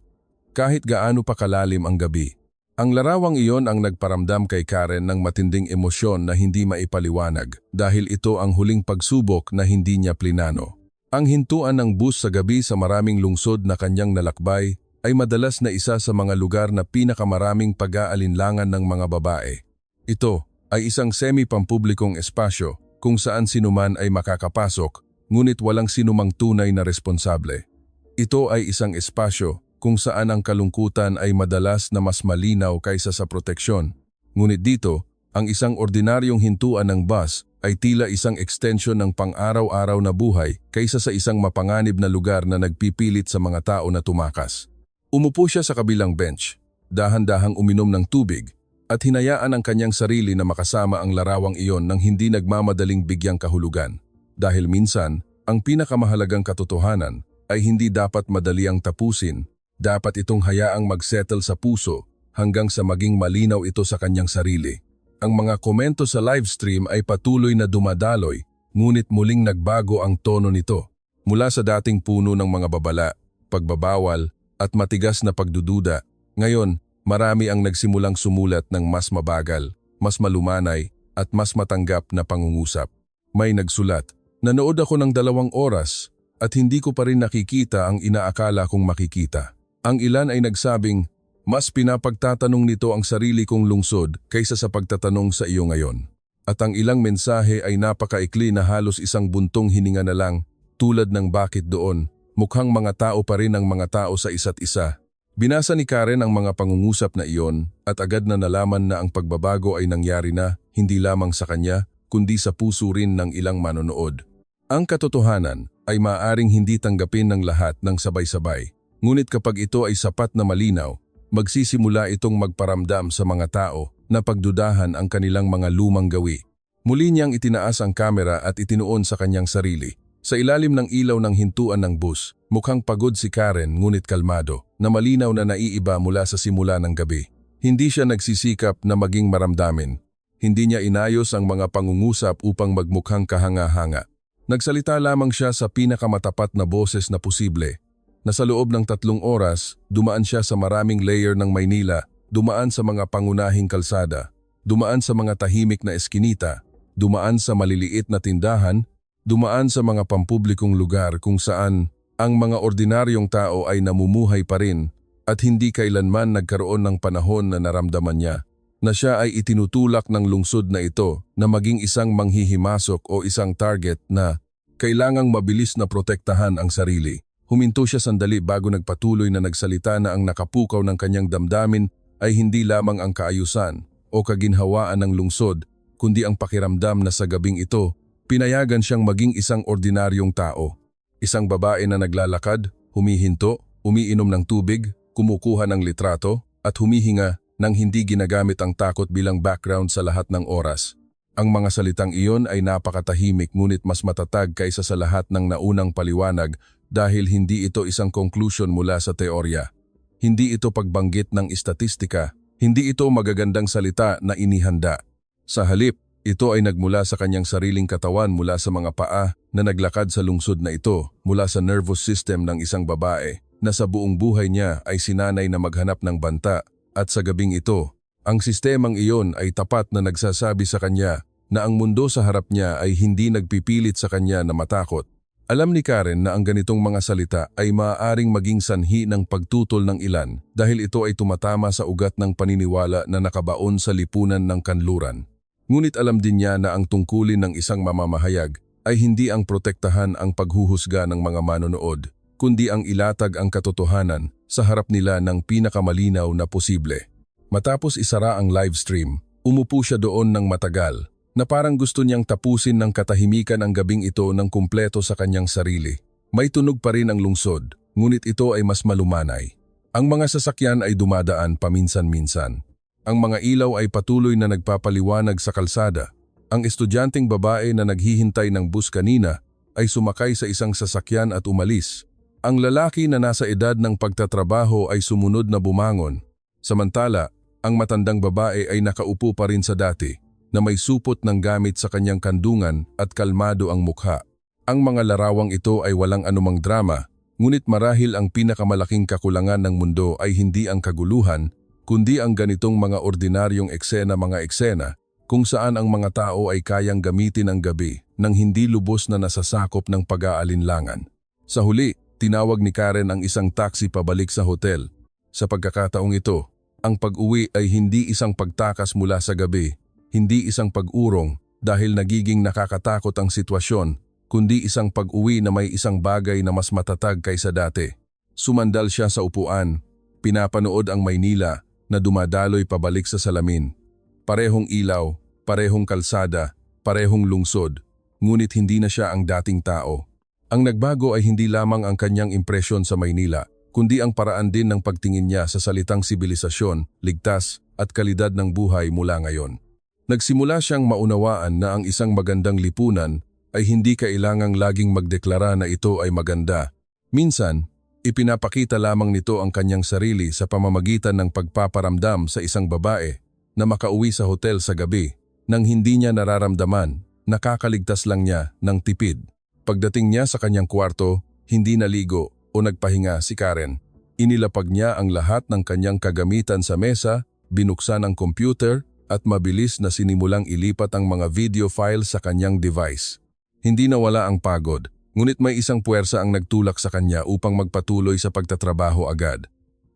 kahit gaano pa kalalim ang gabi. Ang larawang iyon ang nagparamdam kay Karen ng matinding emosyon na hindi maipaliwanag dahil ito ang huling pagsubok na hindi niya plinano. Ang hintuan ng bus sa gabi sa maraming lungsod na kanyang nalakbay ay madalas na isa sa mga lugar na pinakamaraming pag-aalinlangan ng mga babae. Ito ay isang semi-pampublikong espasyo kung saan sinuman ay makakapasok, ngunit walang sinumang tunay na responsable. Ito ay isang espasyo kung saan ang kalungkutan ay madalas na mas malinaw kaysa sa proteksyon. Ngunit dito, ang isang ordinaryong hintuan ng bus ay tila isang extension ng pang-araw-araw na buhay kaysa sa isang mapanganib na lugar na nagpipilit sa mga tao na tumakas. Umupo siya sa kabilang bench, dahan-dahang uminom ng tubig, at hinayaan ang kanyang sarili na makasama ang larawang iyon nang hindi nagmamadaling bigyang kahulugan. Dahil minsan, ang pinakamahalagang katotohanan ay hindi dapat madaliang tapusin, dapat itong hayaang magsettle sa puso hanggang sa maging malinaw ito sa kanyang sarili. Ang mga komento sa livestream ay patuloy na dumadaloy, ngunit muling nagbago ang tono nito. Mula sa dating puno ng mga babala, pagbabawal, at matigas na pagdududa, ngayon marami ang nagsimulang sumulat ng mas mabagal, mas malumanay, at mas matanggap na pangungusap. May nagsulat, "Nanood ako ng 2 oras at hindi ko pa rin nakikita ang inaakala kong makikita." Ang ilan ay nagsabing, "Mas pinapagtatanong nito ang sarili kong lungsod kaysa sa pagtatanong sa iyo ngayon." At ang ilang mensahe ay napakaikli na halos isang buntong hininga na lang, tulad ng bakit doon, mukhang mga tao pa rin ang mga tao sa isa't isa. Binasa ni Karen ang mga pangungusap na iyon at agad na nalaman na ang pagbabago ay nangyari na, hindi lamang sa kanya, kundi sa puso rin ng ilang manonood. Ang katotohanan ay maaaring hindi tanggapin ng lahat ng sabay-sabay, ngunit kapag ito ay sapat na malinaw, magsisimula itong magparamdam sa mga tao na pagdudahan ang kanilang mga lumang gawi. Muli niyang itinaas ang kamera at itinuon sa kanyang sarili. Sa ilalim ng ilaw ng hintuan ng bus, mukhang pagod si Karen ngunit kalmado, na malinaw na naiiba mula sa simula ng gabi. Hindi siya nagsisikap na maging maramdamin. Hindi niya inayos ang mga pangungusap upang magmukhang kahanga-hanga. Nagsalita lamang siya sa pinakamatapat na boses na posible, na sa loob ng 3 oras, dumaan siya sa maraming layer ng Maynila, dumaan sa mga pangunahing kalsada, dumaan sa mga tahimik na eskinita, dumaan sa maliliit na tindahan, dumaan sa mga pampublikong lugar kung saan Ang mga ordinaryong tao ay namumuhay pa rin at hindi kailanman nagkaroon ng panahon na naramdaman niya na siya ay itinutulak ng lungsod na ito na maging isang manghihimasok o isang target na kailangang mabilis na protektahan ang sarili. Huminto siya sandali bago nagpatuloy na nagsalita na ang nakapukaw ng kanyang damdamin ay hindi lamang ang kaayusan o kaginhawaan ng lungsod, kundi ang pakiramdam na sa gabing ito, pinayagan siyang maging isang ordinaryong tao. Isang babae na naglalakad, humihinto, umiinom ng tubig, kumukuha ng litrato, at humihinga nang hindi ginagamit ang takot bilang background sa lahat ng oras. Ang mga salitang iyon ay napakatahimik ngunit mas matatag kaysa sa lahat ng naunang paliwanag dahil hindi ito isang conclusion mula sa teorya. Hindi ito pagbanggit ng istatistika, hindi ito magagandang salita na inihanda. Sa halip, ito ay nagmula sa kanyang sariling katawan mula sa mga paa na naglakad sa lungsod na ito mula sa nervous system ng isang babae na sa buong buhay niya ay sinanay na maghanap ng banta at sa gabing ito, ang sistemang iyon ay tapat na nagsasabi sa kanya na ang mundo sa harap niya ay hindi nagpipilit sa kanya na matakot. Alam ni Karen na ang ganitong mga salita ay maaaring maging sanhi ng pagtutol ng ilan dahil ito ay tumatama sa ugat ng paniniwala na nakabaon sa lipunan ng kanluran. Ngunit alam din niya na ang tungkulin ng isang mamamahayag ay hindi ang protektahan ang paghuhusga ng mga manonood, kundi ang ilatag ang katotohanan sa harap nila ng pinakamalinaw na posible. Matapos isara ang live stream, umupo siya doon ng matagal na parang gusto niyang tapusin ng katahimikan ang gabing ito ng kumpleto sa kanyang sarili. May tunog pa rin ang lungsod, ngunit ito ay mas malumanay. Ang mga sasakyan ay dumadaan paminsan-minsan. Ang mga ilaw ay patuloy na nagpapaliwanag sa kalsada. Ang estudyanteng babae na naghihintay ng bus kanina ay sumakay sa isang sasakyan at umalis. Ang lalaki na nasa edad ng pagtatrabaho ay sumunod na bumangon. Samantala, ang matandang babae ay nakaupo pa rin sa dati na may supot ng gamit sa kanyang kandungan at kalmado ang mukha. Ang mga larawang ito ay walang anumang drama, ngunit marahil ang pinakamalaking kakulangan ng mundo ay hindi ang kaguluhan, kundi ang ganitong mga ordinaryong mga eksena kung saan ang mga tao ay kayang gamitin ang gabi nang hindi lubos na nasasakop ng pag-aalinlangan. Sa huli, tinawag ni Karen ang isang taxi pabalik sa hotel. Sa pagkakataong ito, ang pag-uwi ay hindi isang pagtakas mula sa gabi, hindi isang pag-urong dahil nagiging nakakatakot ang sitwasyon, kundi isang pag-uwi na may isang bagay na mas matatag kaysa dati. Sumandal siya sa upuan, pinapanood ang Maynila na dumadaloy pabalik sa salamin. Parehong ilaw, parehong kalsada, parehong lungsod, ngunit hindi na siya ang dating tao. Ang nagbago ay hindi lamang ang kanyang impresyon sa Maynila, kundi ang paraan din ng pagtingin niya sa salitang sibilisasyon, ligtas at kalidad ng buhay mula ngayon. Nagsimula siyang maunawaan na ang isang magandang lipunan ay hindi kailangang laging magdeklara na ito ay maganda. Minsan, ipinapakita lamang nito ang kanyang sarili sa pamamagitan ng pagpaparamdam sa isang babae na makauwi sa hotel sa gabi nang hindi niya nararamdaman, nakakaligtas lang niya ng tipid. Pagdating niya sa kanyang kwarto, hindi naligo o nagpahinga si Karen. Inilapag niya ang lahat ng kanyang kagamitan sa mesa, binuksan ang computer at mabilis na sinimulang ilipat ang mga video files sa kanyang device. Hindi nawala ang pagod. Ngunit may isang puwersa ang nagtulak sa kanya upang magpatuloy sa pagtatrabaho agad.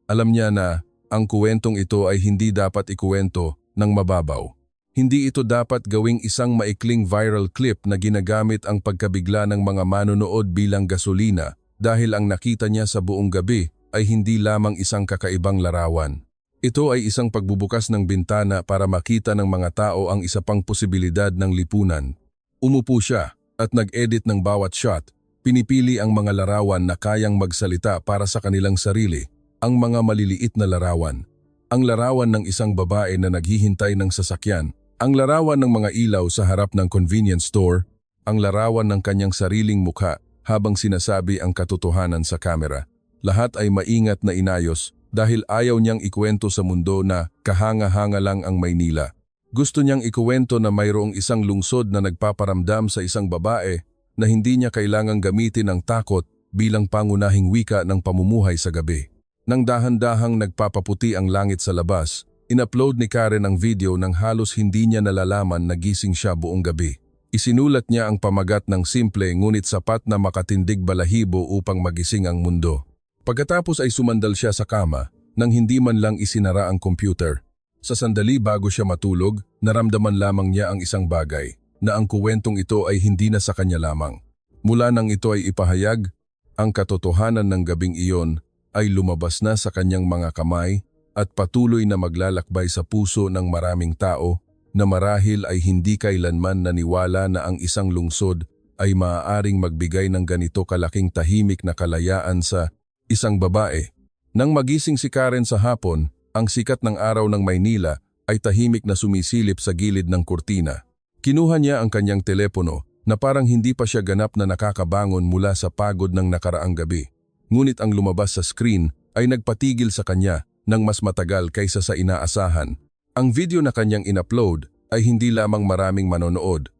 Alam niya na ang kuwentong ito ay hindi dapat ikuwento ng mababaw. Hindi ito dapat gawing isang maikling viral clip na ginagamit ang pagkabigla ng mga manonood bilang gasolina dahil ang nakita niya sa buong gabi ay hindi lamang isang kakaibang larawan. Ito ay isang pagbubukas ng bintana para makita ng mga tao ang isa pang posibilidad ng lipunan. Umupo siya at nag-edit ng bawat shot, pinipili ang mga larawan na kayang magsalita para sa kanilang sarili, ang mga maliliit na larawan. Ang larawan ng isang babae na naghihintay ng sasakyan, ang larawan ng mga ilaw sa harap ng convenience store, ang larawan ng kanyang sariling mukha habang sinasabi ang katotohanan sa kamera. Lahat ay maingat na inayos dahil ayaw niyang ikuwento sa mundo na kahanga-hanga lang ang Maynila. Gusto niyang ikuwento na mayroong isang lungsod na nagpaparamdam sa isang babae na hindi niya kailangang gamitin ang takot bilang pangunahing wika ng pamumuhay sa gabi. Nang dahan-dahang nagpapaputi ang langit sa labas, in-upload ni Karen ang video nang halos hindi niya nalalaman na gising siya buong gabi. Isinulat niya ang pamagat ng simple ngunit sapat na makatindig balahibo upang magising ang mundo. Pagkatapos ay sumandal siya sa kama nang hindi man lang isinara ang computer. Sa sandali bago siya matulog, naramdaman lamang niya ang isang bagay, na ang kuwentong ito ay hindi na sa kanya lamang. Mula nang ito ay ipahayag, ang katotohanan ng gabing iyon ay lumabas na sa kanyang mga kamay at patuloy na maglalakbay sa puso ng maraming tao na marahil ay hindi kailanman naniwala na ang isang lungsod ay maaaring magbigay ng ganito kalaking tahimik na kalayaan sa isang babae. Nang magising si Karen sa hapon, ang sikat ng araw ng Maynila ay tahimik na sumisilip sa gilid ng kurtina. Kinuha niya ang kanyang telepono na parang hindi pa siya ganap na nakakabangon mula sa pagod ng nakaraang gabi. Ngunit ang lumabas sa screen ay nagpatigil sa kanya ng mas matagal kaysa sa inaasahan. Ang video na kanyang in-upload ay hindi lamang maraming manonood,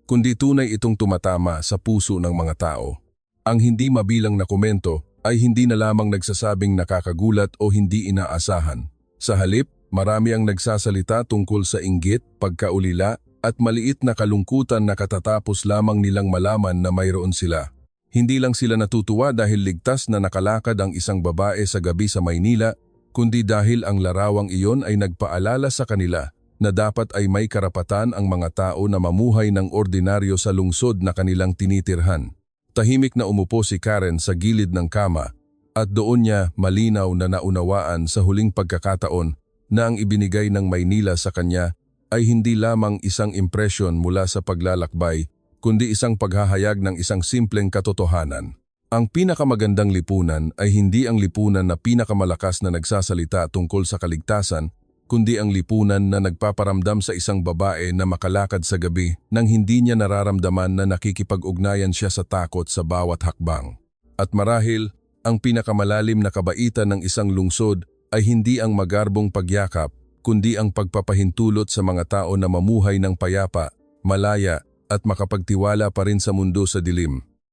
kundi tunay itong tumatama sa puso ng mga tao. Ang hindi mabilang na komento ay hindi na lamang nagsasabing nakakagulat o hindi inaasahan. Sa halip, marami ang nagsasalita tungkol sa inggit, pagkaulila at maliit na kalungkutan na katatapos lamang nilang malaman na mayroon sila. Hindi lang sila natutuwa dahil ligtas na nakalakad ang isang babae sa gabi sa Maynila, kundi dahil ang larawang iyon ay nagpaalala sa kanila na dapat ay may karapatan ang mga tao na mamuhay ng ordinaryo sa lungsod na kanilang tinitirhan. Tahimik na umupo si Karen sa gilid ng kama at doon niya malinaw na naunawaan sa huling pagkakataon na ang ibinigay ng Maynila sa kanya ay hindi lamang isang impresyon mula sa paglalakbay, kundi isang paghahayag ng isang simpleng katotohanan. Ang pinakamagandang lipunan ay hindi ang lipunan na pinakamalakas na nagsasalita tungkol sa kaligtasan, kundi ang lipunan na nagpaparamdam sa isang babae na makalakad sa gabi nang hindi niya nararamdaman na nakikipag-ugnayan siya sa takot sa bawat hakbang. At marahil, ang pinakamalalim na kabaitan ng isang lungsod ay hindi ang magarbong pagyakap, kundi ang pagpapahintulot sa mga tao na mamuhay ng payapa, malaya at makapagtiwala pa rin sa mundo sa dilim.